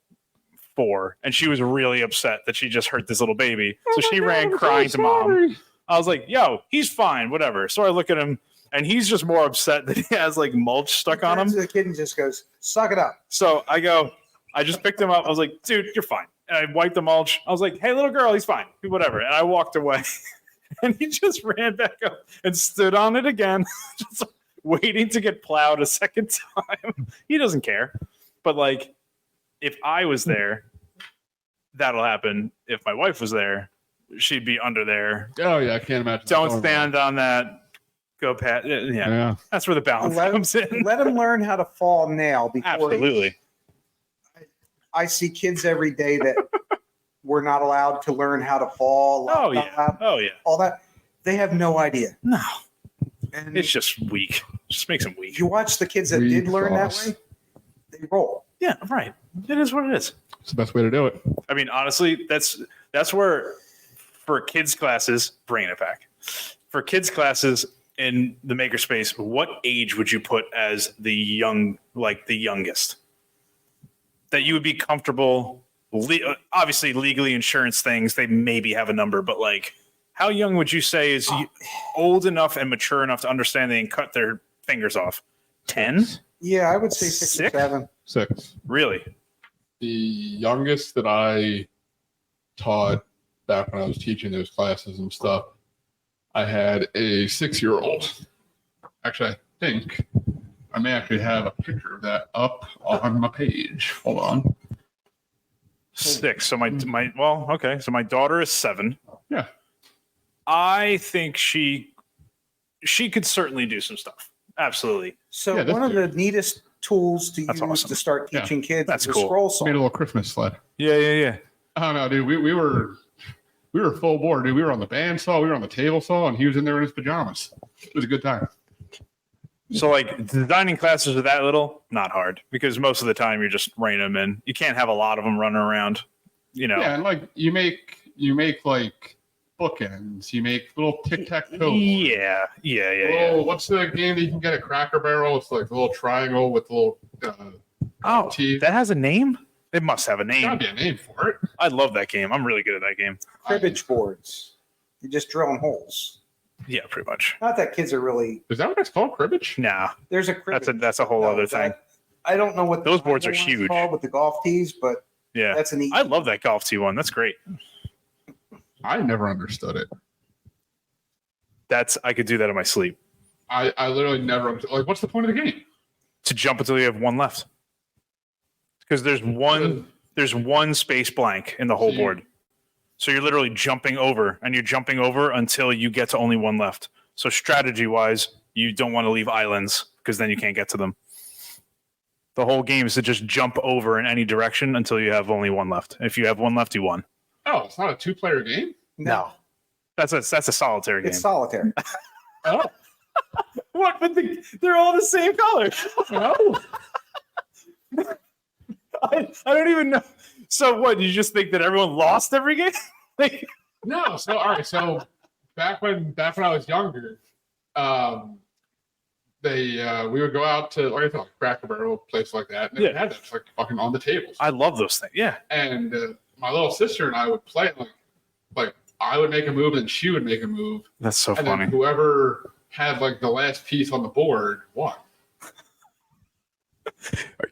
4, and she was really upset that she just hurt this little baby. So she ran crying to mom. I was like, yo, he's fine, whatever. So I look at him, and he's just more upset that he has like mulch stuck on him. The kid just goes, suck it up. So I just picked him up. I was like, dude, you're fine. And I wiped the mulch. I was like, hey, little girl, he's fine. Whatever. And I walked away. And he just ran back up and stood on it again, just waiting to get plowed a second time. He doesn't care. But like, if I was there, that'll happen. If my wife was there, she'd be under there. Oh yeah, I can't imagine. Don't stand on that. Go past. Yeah. That's where the balance comes in. Let him learn how to fall now. Before Absolutely. I see kids every day that were not allowed to learn how to fall. Oh yeah. All that. They have no idea. No. And It's just weak. Just makes them weak. you watch the kids that Weak did learn that sauce. way, they roll. Yeah, right. It is what it is. It's the best way to do it. I mean, honestly, that's where for kids classes, bringing it back. For kids classes in the makerspace, what age would you put as the youngest? that you would be comfortable? Obviously, legally, insurance things, they maybe have a number, but like, how young would you say is old enough and mature enough to understand they can cut their fingers off? 10? Yeah, I would say 6 or 7. 6. Really? The youngest that I taught back when I was teaching those classes and stuff, I had a 6-year-old. Actually, I think I may actually have a picture of that up on my page. Hold on. 6. So so my daughter is 7. Yeah. I think she could certainly do some stuff. Absolutely. So Yeah, one of the neatest tools to That's use awesome. to start teaching kids That's is a cool. scroll Made a saw. little Christmas sled. Yeah. I don't know, dude. We were full board, dude. We were on the bandsaw, we were on the table saw, and he was in there in his pajamas. It was a good time. So like designing classes with that little, not hard because most of the time you're just reining them in. You can't have a lot of them running around, you know. Yeah, and like you make like bookends. You make little tic-tac-toe. Yeah. Oh, what's the game that you can get at Cracker Barrel? It's like a little triangle with little Oh, teeth. that has a name? It must have a There's gotta name. be a name for it. I love that game. I'm really good at that game. Cribbage boards. You just drilling holes. Yeah, pretty much. Not that kids are really. Is that what it's called? Cribbage? Nah, There's a cribbage. that's a whole No, other thing. I don't know what Those boards are one's huge. called with the golf tees, but Yeah. that's a neat. I love that golf tee one. That's great. I never understood it. I could do that in my sleep. I literally never understood. Like, what's the point of the game? To jump until you have one left. Because there's one space blank in the whole See. board. So you're literally jumping over, and you're jumping over until you get to only one left. So strategy wise, you don't want to leave islands because then you can't get to them. The whole game is to just jump over in any direction until you have only one left. If you have one left, you won. Oh, it's not a 2-player game? No, That's a solitaire game. it's solitaire. Oh. What? But they're all the same color. No. I don't even know. So what? You just think that everyone lost every game? Like, No. So, all right. So, back when I was younger, we would go out to, like I said, Cracker Barrel, place like that. And they had that just like fucking on the tables. I love those things. Yeah. And my little sister and I would play like I would make a move and she would make a move. That's so And funny. then whoever had like the last piece on the board won.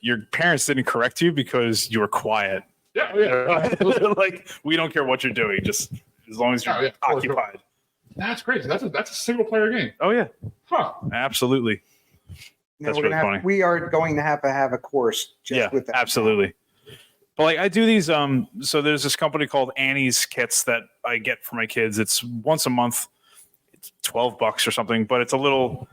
Your parents didn't correct you because you were quiet. Yeah. They're like, we don't care what you're doing, just as long as you're Oh, yeah, for sure. occupied. That's crazy. That's a single player game. Oh yeah, Huh. absolutely. Now, That's we're really gonna funny. we are going to have a course just Yeah, with that. absolutely. But like I do these, so there's this company called Annie's Kits that I get for my kids. It's once a month. It's $12 or something, but it's a little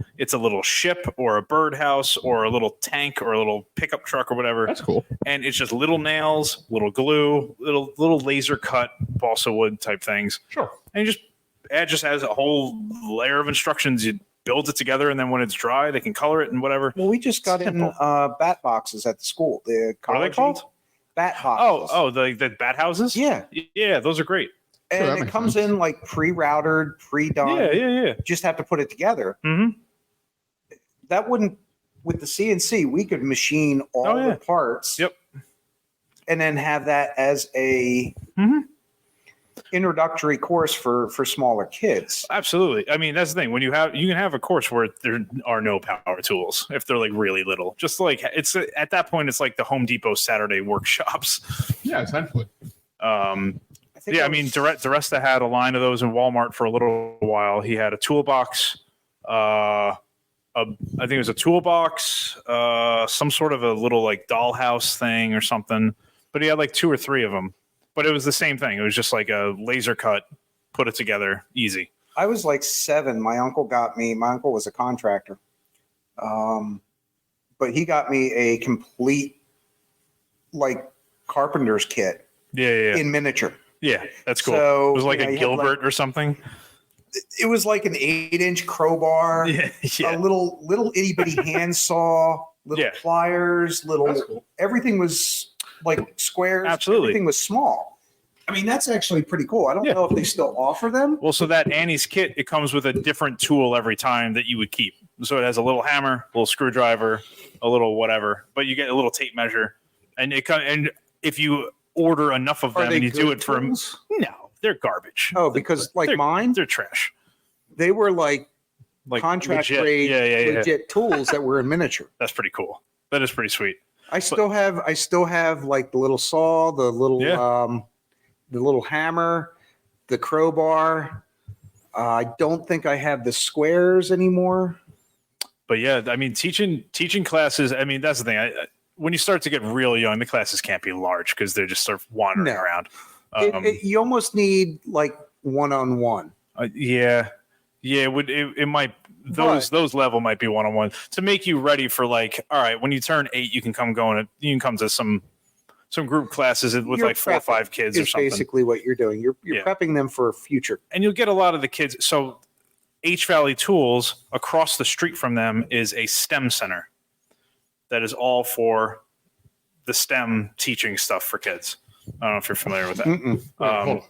ship or a birdhouse or a little tank or a little pickup truck or whatever. That's cool. And it's just little nails, little glue, little laser cut balsa wood type things. Sure. And it just has a whole layer of instructions. You build it together, and then when it's dry, they can color it and whatever. Well, we just got in Simple. bat boxes at the school. The What are they college called? bat boxes. The bat houses? yeah. Yeah, those are great. Sure, that And it makes comes sense. in like pre-routed, pre-done. Yeah. Just have to put it together. Mm-hmm. That wouldn't, with the CNC, we could machine all Oh, yeah. the parts. Yep. And then have that as a Mhm. introductory course for smaller kids. Absolutely. I mean, that's the thing. When you can have a course where there are no power tools if they're like really little. Just like it's at that point, it's like the Home Depot Saturday workshops. Yeah, essentially. Yeah, I mean, DeResta had a line of those in Walmart for a little while. He had a toolbox. I think it was a toolbox, some sort of a little like dollhouse thing or something. But he had like 2 or 3 of them. But it was the same thing. It was just like a laser cut, put it together, easy. I was like 7. My uncle was a contractor. But he got me a complete like carpenter's kit Yeah. in miniature. Yeah, that's cool. So, It was like you know, a you had, Gilbert or something. It was like an 8-inch crowbar, Yeah. a little itty bitty handsaw, little Yeah. pliers, That's cool. everything was like squares. Absolutely. Everything was small. I mean, that's actually pretty cool. I don't Yeah. know if they still offer them. Well, so that Annie's kit, it comes with a different tool every time that you would keep. So it has a little hammer, a little screwdriver, a little whatever, but you get a little tape measure. and and if you order enough of Are them they and you do good it for tools? no, they're garbage. Oh, because like they're, mine, they're trash. they were like contract legit. grade, Yeah. legit tools that were in miniature. That's pretty cool. That is pretty sweet. I still have like the little saw, the little hammer, the crowbar. I don't think I have the squares anymore. But yeah, I mean, teaching classes. I mean, that's the thing. When you start to get real young, the classes can't be large because they're just sort of wandering around. You almost need like one-on-one. Yeah. It might. Those level might be one-on-one to make you ready for like, all right, when you turn 8, you can come to some group classes with like 4 or 5 kids or something. Basically what you're doing. You're prepping them for a future. And you'll get a lot of the kids. So HValley Tools, across the street from them is a STEM center that is all for the STEM teaching stuff for kids. I don't know if you're familiar with that.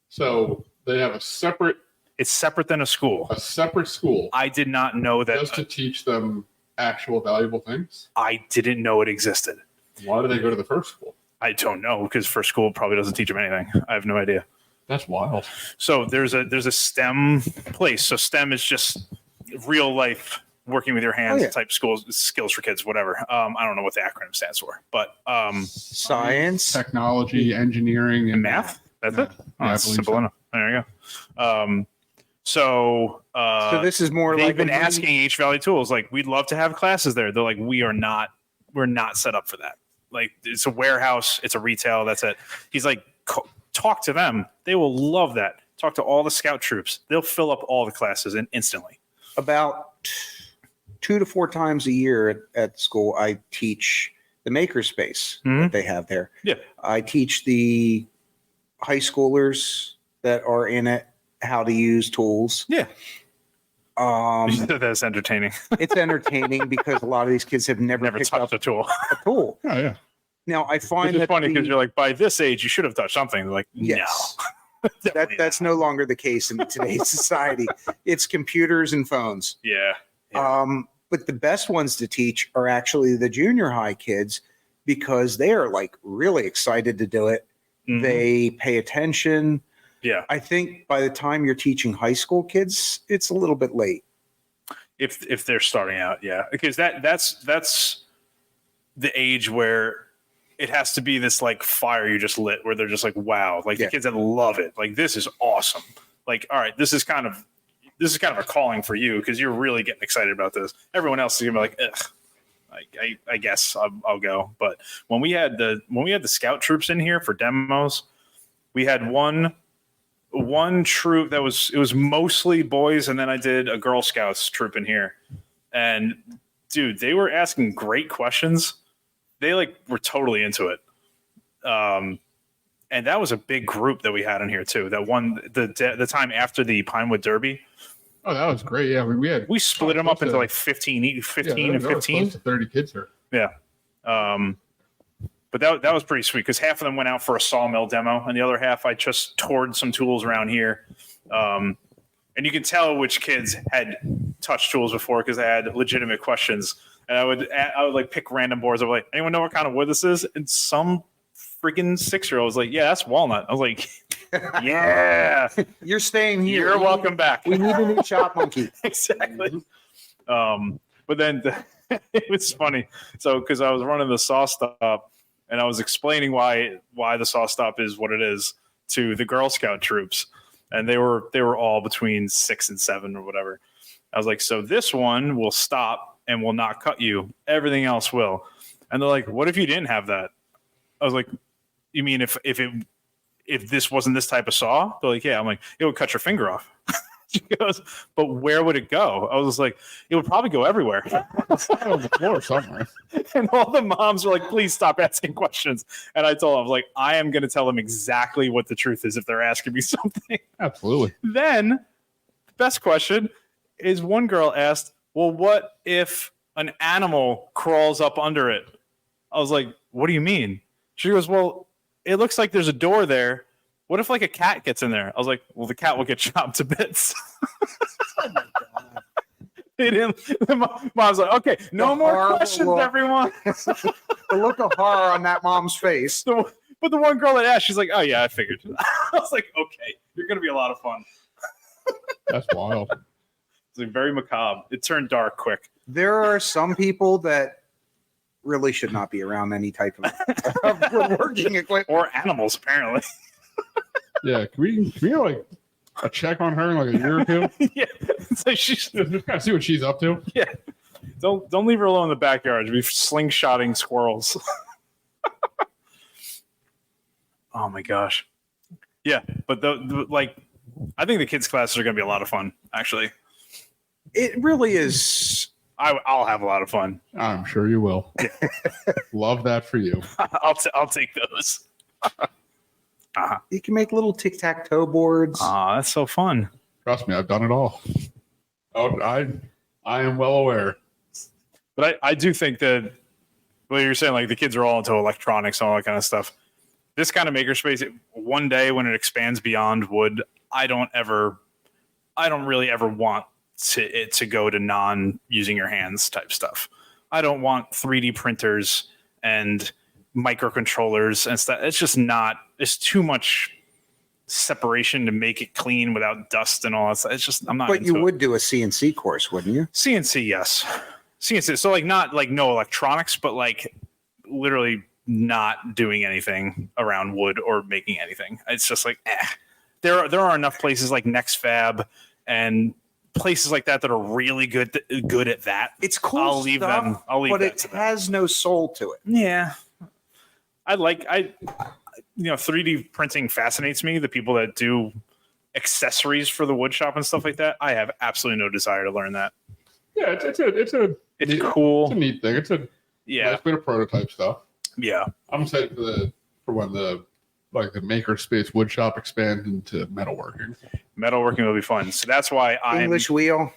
So they have a separate. It's separate than a school. A separate school. I did not know that. Just to teach them actual valuable things? I didn't know it existed. Why do they go to the first school? I don't know, because first school probably doesn't teach them anything. I have no idea. That's wild. So there's a STEM place. So STEM is just real life working with your hands type skills for kids, whatever. I don't know what the acronym stands for, but science, technology, engineering, and math. That's it. Oh, that's simple enough. There you go. So this is more they've like been asking HValley Tools, like, we'd love to have classes there. They're like, we're not set up for that. Like, it's a warehouse, it's a retail, that's it. He's like, talk to them. They will love that. Talk to all the scout troops. They'll fill up all the classes instantly. About 2 to 4 times a year at school, I teach the makerspace that they have there. Yeah. I teach the high schoolers that are in it how to use tools. Yeah. That's entertaining. It's entertaining because a lot of these kids have never picked touched up a tool. a tool. Oh, yeah. Now I find It's funny because you're like, by this age, you should have touched something. They're like, yes. No. That's no longer the case in today's society. It's computers and phones. Yeah. But the best ones to teach are actually the junior high kids because they are like really excited to do it. Mm-hmm. They pay attention. Yeah. I think by the time you're teaching high school kids, it's a little bit late. If they're starting out, yeah. Because that's the age where it has to be this like fire you just lit where they're just like, wow, like the kids that love it. Like, this is awesome. Like, all right, this is kind of a calling for you because you're really getting excited about this. Everyone else is gonna be like, ugh. I guess I'll go. But when we had the scout troops in here for demos, we had one troop it was mostly boys, and then I did a Girl Scouts troop in here. And dude, they were asking great questions. They like were totally into it. And that was a big group that we had in here too. That one the time after the Pinewood Derby. Oh, that was great. Yeah, we split them up into like 15 and 15. Close to 30 kids here. Yeah. But that was pretty sweet because half of them went out for a sawmill demo, and the other half I just toured some tools around here. And you can tell which kids had touched tools before because they had legitimate questions. And I would like pick random boards. I was like, anyone know what kind of wood this is? And some freaking 6-year-old was like, yeah, that's walnut. I was like, yeah, you're staying here. You're welcome back. We need a new shop monkey. Exactly. But then it was funny. So because I was running the saw stop and I was explaining why the saw stop is what it is to the Girl Scout troops, and they were all between 6 and 7 or whatever. I was like, so this one will stop and will not cut you. Everything else will. And they're like, what if you didn't have that? I was like, you mean if this wasn't this type of saw? They're like, yeah. I'm like, it would cut your finger off. She goes, but where would it go? I was like, it would probably go everywhere. On the floor somewhere. And all the moms were like, please stop asking questions. And I told them, I was like, I am going to tell them exactly what the truth is if they're asking me something. Absolutely. Then the best question is one girl asked, well, what if an animal crawls up under it? I was like, what do you mean? She goes, well, it looks like there's a door there. What if like a cat gets in there? I was like, well, the cat will get chopped to bits. Oh my God. He didn't. Mom's like, okay, no The more horrible questions, look. everyone. The look of horror on that mom's face. But the one girl that asked, she's like, oh yeah, I figured. I was like, okay, you're gonna be a lot of fun. That's wild. It's like very macabre. It turned dark quick. There are some people that really should not be around any type of woodworking equipment. Or animals, apparently. Yeah, can we get like a check on her in like a year or two? Yeah. It's like she's Just kind of see what she's up to. yeah. Don't leave her alone in the backyard. She'll be slingshotting squirrels. Oh my gosh. Yeah, but like I think the kids' classes are gonna be a lot of fun, actually. It really is. I'll have a lot of fun. I'm sure you will. Love that for you. I'll take those. You can make little tic-tac-toe boards. That's so fun. Trust me, I've done it all. Oh, I am well aware. But I do think that well, you're saying like the kids are all into electronics and all that kind of stuff. This kind of makerspace, one day when it expands beyond wood, I don't really ever want it to go to non-using your hands type stuff. I don't want 3D printers and microcontrollers and stuff. It's just not. It's too much separation to make it clean without dust and all that stuff. It's just I'm not. But you into it. would do a CNC course, wouldn't you? CNC, yes. CNC. So like not like no electronics, but like literally not doing anything around wood or making anything. It's just like there are enough places like NextFab and places like that that are really good at that. It's cool I'll leave stuff, them. I'll leave but that it to them. has no soul to it. Yeah. 3D printing fascinates me. The people that do accessories for the wood shop and stuff like that, I have absolutely no desire to learn that. Yeah, it's It's neat, cool. It's a neat thing. It's a nice bit of prototype stuff. Yeah. I'm excited for when the makerspace wood shop expands into metalworking. Metalworking will be fun. So that's why English wheel.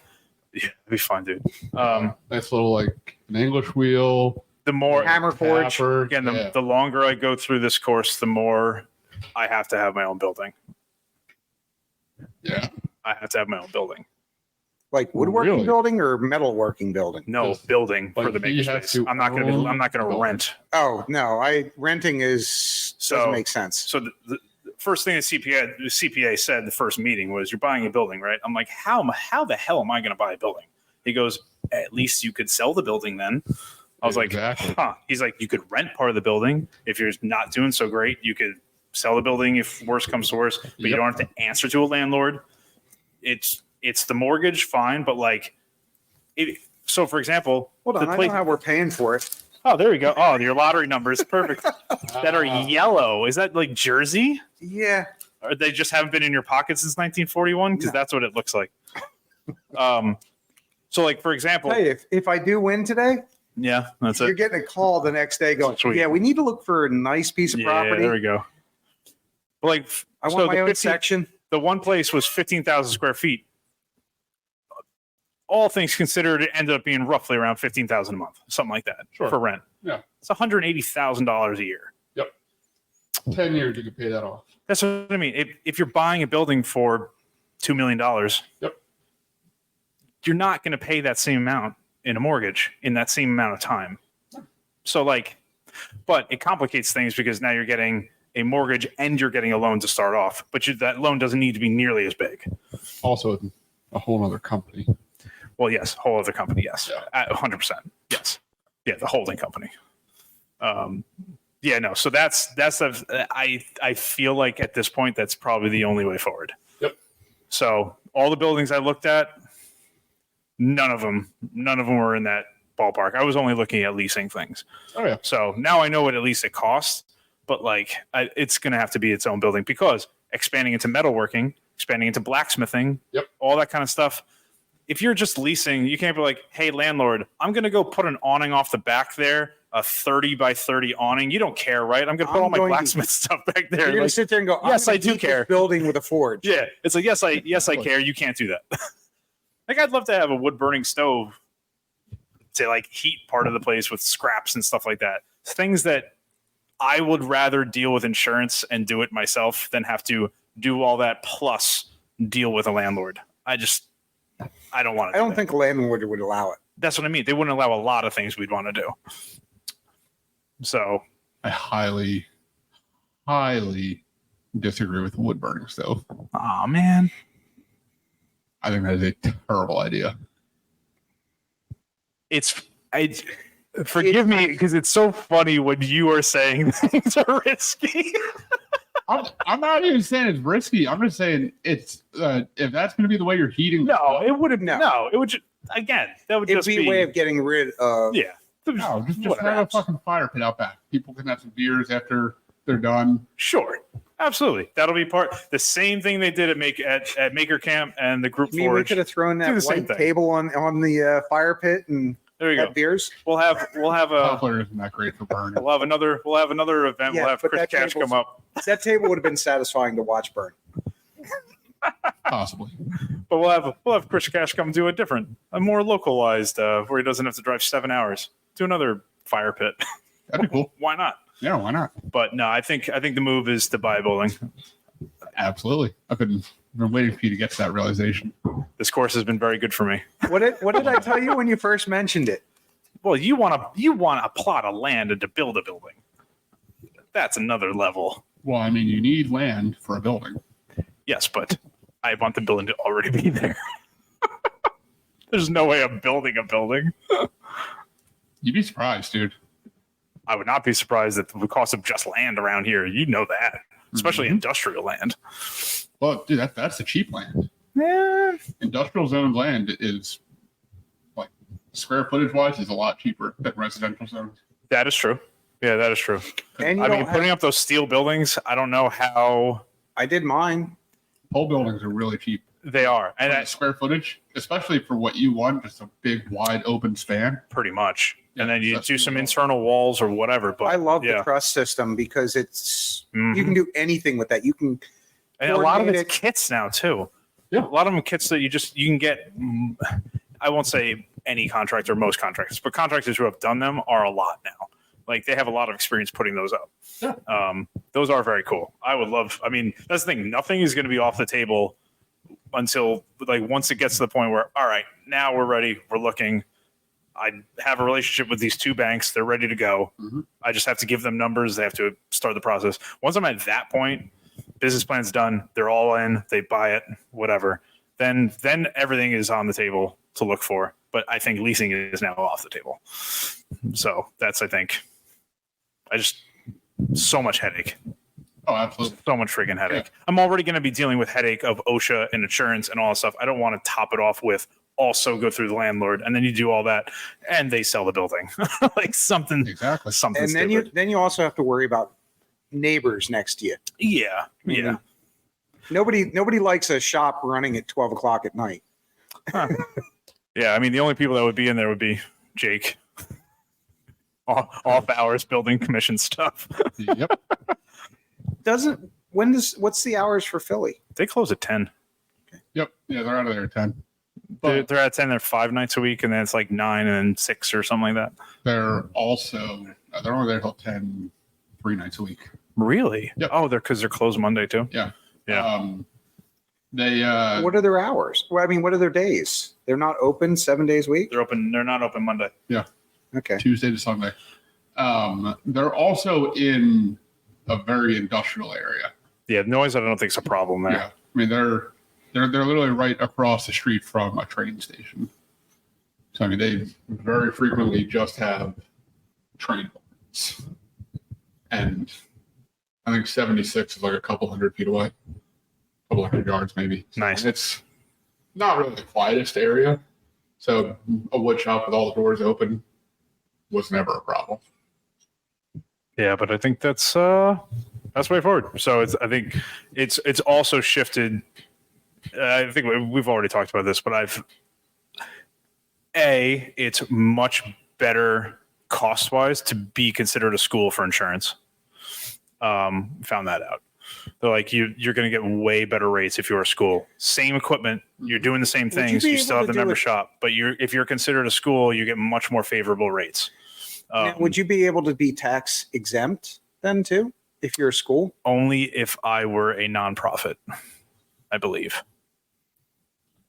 Yeah, it'll be fun, dude. Nice little like an English wheel. The more Hammer forge. Tapper, again, yeah. the longer I go through this course, the more I have to have my own building. Yeah. I have to have my own building. Like woodworking Really? building or metalworking building? No Yes. building for Like, the he has makerspace. to I'm not going own to building. rent. Oh no, renting doesn't make sense. So the first thing the CPA said the first meeting was, "You're buying a building, right?" I'm like, "How the hell am I going to buy a building?" He goes, "At least you could sell the building then." I was Exactly. like, "Huh?" He's like, "You could rent part of the building if you're not doing so great. You could sell the building if worse comes to worse, but you Yep. don't have to answer to a landlord. It's the mortgage, fine, but like, so for example, Hold on, the I place- know how we're paying for it. Oh, there we go. Oh, your lottery numbers, perfect. That are yellow. Is that like Jersey? Yeah, Or they just haven't been in your pocket since 1941? Because No. that's what it looks like. So like for example, hey, if I do win today, yeah, that's you're it. getting a call the next day going, Sweet. yeah, we need to look for a nice piece of Yeah, property. there we go. But like, I so want my the own 15 section. The one place was 15,000 square feet. All things considered, it ended up being roughly around 15,000 a month, something like that Sure. for rent. Yeah. It's $180,000 a year. 10 years you can pay that off. That's what I mean. If you're buying a building for $2 million, Yep. you're not going to pay that same amount in a mortgage in that same amount of time. So like, but it complicates things because now you're getting a mortgage and you're getting a loan to start off, but that loan doesn't need to be nearly as big. Also, a whole other company. Well, yes, whole other company, yes, Yeah. 100%, yes, yeah, the holding company. Yeah, no, so that's I feel like at this point that's probably the only way forward. Yep. So all the buildings I looked at, none of them were in that ballpark. I was only looking at leasing things. Oh, yeah. So now I know what at least it costs, but like it's going to have to be its own building because expanding into metalworking, expanding into blacksmithing, Yep. all that kind of stuff. If you're just leasing, you can't be like, hey, landlord, I'm going to go put an awning off the back there, a 30 by 30 awning. You don't care, right? I'm going to put I'm all my going to- blacksmith stuff back there. You're going to Like, sit there and go, yes, I'm I gonna do heat this care. building with a forge. yeah. It's like, yes, I care. You can't do that. Like, I'd love to have a wood burning stove to like heat part of the place with scraps and stuff like that. Things that I would rather deal with insurance and do it myself than have to do all that plus deal with a landlord. I don't want to. I don't think a landlord would allow it. That's what I mean. They wouldn't allow a lot of things we'd want to do. So I highly, highly disagree with the wood burning stove. oh man. I think that is a terrible idea. Forgive me because it's so funny when you are saying things are risky. I'm not even saying it's risky. I'm just saying it's if that's going to be the way you're heating. No, it wouldn't. No. No, it would just again. That would It'd just be a way of getting rid of. yeah. No, just Whatever. have a fucking fire pit out back. People can have some beers after they're done. Sure, absolutely. That'll be the same thing they did at Maker Camp and the group I mean, we forge. could have thrown Do that the same white thing. table on the fire pit and There you had go. beers. We'll have a Poplar isn't that great for burning. we'll have another event. Yeah, We'll have but Chris that Cash table's- come up, That table would have been satisfying to watch burn. Possibly. but we'll have Chris Cash come do a more localized where he doesn't have to drive 7 hours to another fire pit. That'd be cool. Why not? Yeah, why not? But no, I think the move is to buy a building. Absolutely. I've been waiting for you to get to that realization. This course has been very good for me. What did I tell you when you first mentioned it? Well, you want a plot of land and to build a building. That's another level. Well, I mean, you need land for a building. Yes, but I want the building to already be there. There's no way I'm building a building. You'd be surprised, dude. I would not be surprised at the cost of just land around here. You know that, especially Mhm. industrial land. Well, dude, that's the cheap land. Yeah, Industrial zoned land is like square footage wise is a lot cheaper than residential zones. that is true. Yeah, that is true. And you I don't mean, have- putting up those steel buildings, I don't know how I did mine. Whole buildings are really cheap. they are, and And square footage, especially for what you want, just a big wide open span. pretty much. And then you That's do some cool. internal walls or whatever. But I love yeah. the truss system because it's Mhm. you can do anything with that. You can And a lot of it's coordinate it. kits now too. Yeah. A lot of them kits that you can get. I won't say any contractor, most contractors, but contractors who have done them are a lot now. Like they have a lot of experience putting those up. Yeah. Those are very cool. I would love. I mean, that's the thing. Nothing is going to be off the table until like once it gets to the point where all right, now we're ready. We're looking. I have a relationship with these two banks. They're ready to go. Mhm. I just have to give them numbers. They have to start the process. Once I'm at that point, business plan's done. They're all in. They buy it, whatever. Then everything is on the table to look for. But I think leasing is now off the table. So that's, I think, so much headache. Oh, absolutely. So much freaking headache. I'm already going to be dealing with headache of OSHA and insurance and all that stuff. I don't want to top it off with also go through the landlord, and then you do all that, and they sell the building, like something Exactly. and then stupid. you also have to worry about neighbors next to you. Yeah. Nobody likes a shop running at 12 o'clock at night. Yeah. I mean, the only people that would be in there would be Jake. Off hours building commission stuff. Yep. What's the hours for Philly? They close at 10. Yep. Yeah, they're out of there at 10. They're, But they're at 10. They're 5 nights a week, and then it's like 9 and then 6 or something like that. they're also they're only there till 10, 3 nights a week. Really? Yep. Oh, because they're closed Monday too. Yeah. They What are their hours? Well, I mean, what are their days? They're not open 7 days a week? They're open. They're not open Monday. Okay. Tuesday to Sunday. They're also in a very industrial area. Yeah, noise. I don't think it's a problem there. Yeah, I mean they're literally right across the street from a train station. So I mean they very frequently just have train lines, and I think 76 is like a couple hundred feet away, a couple hundred yards maybe. Nice. It's not really the quietest area, so a wood shop with all the doors open was never a problem. Yeah, but I think that's way forward. So I think it's also shifted. I think we've already talked about this, but it's much better cost wise to be considered a school for insurance. Found that out. They're like you're going to get way better rates if you're a school. Same equipment, you're doing the same Would you things. be You still able have the to do member it- shop, but if you're considered a school, you get much more favorable rates. Now, would you be able to be tax exempt then too, if you're a school? Only if I were a nonprofit, I believe.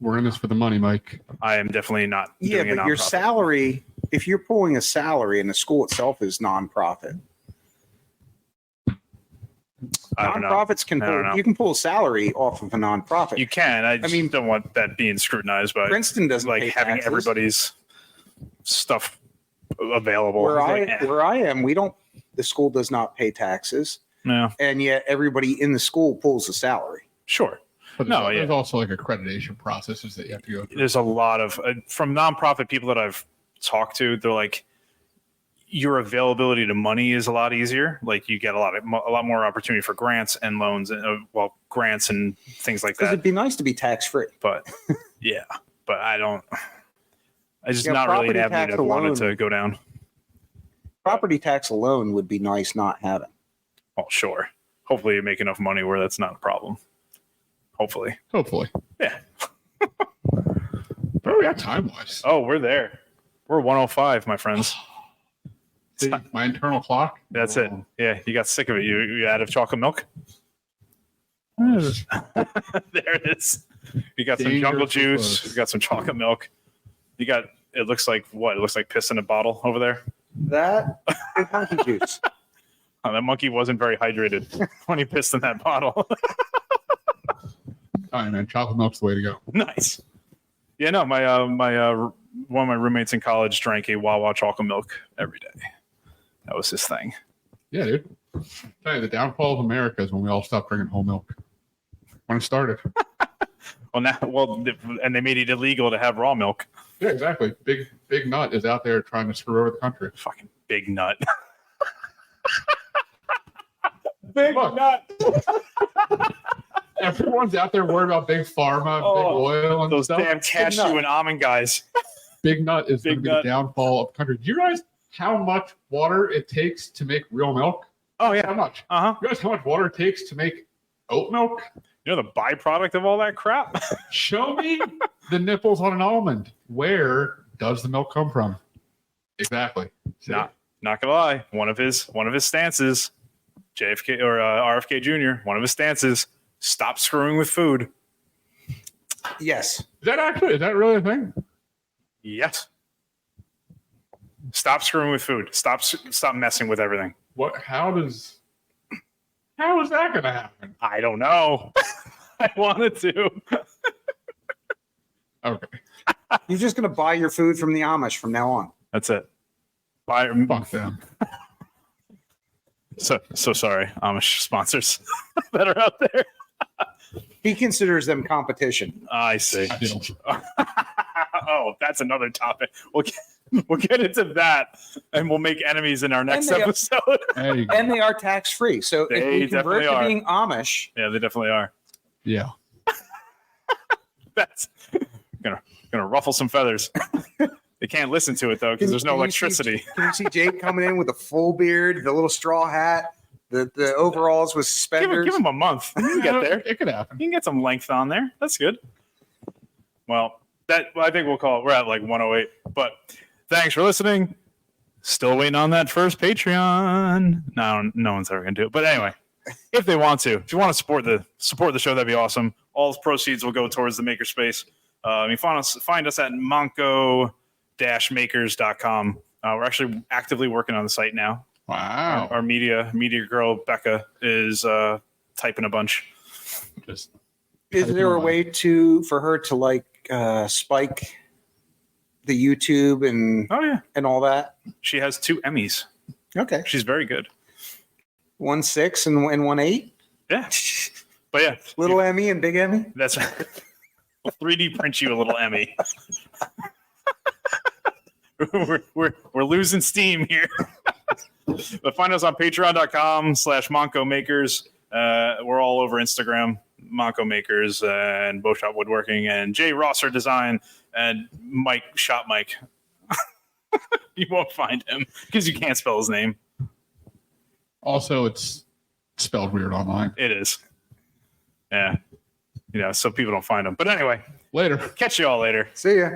We're in this for the money, Mike. I am definitely not. Yeah, doing but a your nonprofit. salary, if you're pulling a salary and the school itself is nonprofit, I don't know. nonprofits can I don't pull. know. You can pull a salary off of a nonprofit. You can. I mean, don't want that being scrutinized by Princeton doesn't like pay having taxes. everybody's stuff available. Where Like, where I am, we don't. The school does not pay taxes, no, and yet everybody in the school pulls a salary. sure. But No, there's also like accreditation processes that you have to go through. There's a lot of from nonprofit people that I've talked to. They're like, your availability to money is a lot easier. Like you get a lot more opportunity for grants and loans, and grants and things like Because that. it'd be nice to be tax free. But yeah, but I just Yeah, not really an property avenue tax that I wanted alone- to go down. Property tax alone would be nice not having. Well, sure. Hopefully you make enough money where that's not a problem. Hopefully. Hopefully. Yeah. Where are we at time-wise? Oh, we're there. We're 105, my friends. See, my internal clock? That's it. Yeah, you got sick of it. You out of chocolate milk? There it is. You got some Dangerous jungle juice. close. You got some chocolate milk. You got, it looks like what? It looks like piss in a bottle over there. That is monkey juice. Oh, that monkey wasn't very hydrated when he pissed in that bottle. All right, man. Chocolate milk's the way to go. Nice. Yeah, no, my one of my roommates in college drank a Wawa chocolate milk every day. That was his thing. Yeah, dude. Tell you, the downfall of America is when we all stopped drinking whole milk. When it started. And they made it illegal to have raw milk. Yeah, exactly. Big Nut is out there trying to screw over the country. Fucking big nut. Big nut. Everyone's out there worried about big pharma, big oil, and Those stuff. damn cashew and almond guys. Big Nut is going Big to be the Nut. downfall of the country. Do you realize how much water it takes to make real milk? Oh How yeah. much? Uh-huh. You realize how much water it takes to make oat milk? You know the byproduct of all that crap? Show me the nipples on an almond. Where does the milk come from? Exactly. See? Not gonna lie. One of his stances, JFK or RFK Jr. One of his stances: stop screwing with food. Yes. Is that really a thing? Yes. Stop screwing with food. Stop messing with everything. What? How is that going to happen? I don't know. I wanted to. Okay. You're just going to buy your food from the Amish from now on. That's it. Bye. Fuck them. So sorry, Amish sponsors that are out there. He considers them competition. I see. I do. Oh, that's another topic. We'll get into that, and we'll make enemies in our next And they- episode. There you go. And they are tax free. So if They we convert definitely to are. being Amish, Yeah, they definitely are. Yeah. That's gonna ruffle some feathers. They can't listen to it though because there's no Can you see- electricity. Can you see Jake coming in with a full beard, the little straw hat, the overalls with suspenders? Give him a month. You can get there. It could happen. You can get some length on there. That's good. Well, I think we'll call it. We're at like 108. But thanks for listening. Still waiting on that first Patreon. No one's ever gonna do it. But anyway, if they want to, if you want to support the show, that'd be awesome. All the proceeds will go towards the makerspace. You find us at manco-makers.com. We're actually actively working on the site now. Wow. Our media girl Becca is typing a bunch. Just Is there a way for her to like spike the YouTube and Oh yeah, all that? she has 2 Emmys. Okay, She's very good. 1.6 and 1.8, Yeah, but yeah, little Emmy and big Emmy. that's 3D print you a little Emmy. we're losing steam here. But find us on patreon.com/Monco Makers. We're all over Instagram, Monco Makers and Bowshot Woodworking and Jay Rosser Design and Mike Shop Mike. You won't find him because you can't spell his name. also, it's spelled weird online. It is. Yeah. So people don't find him. But anyway, Later. catch you all later. See ya.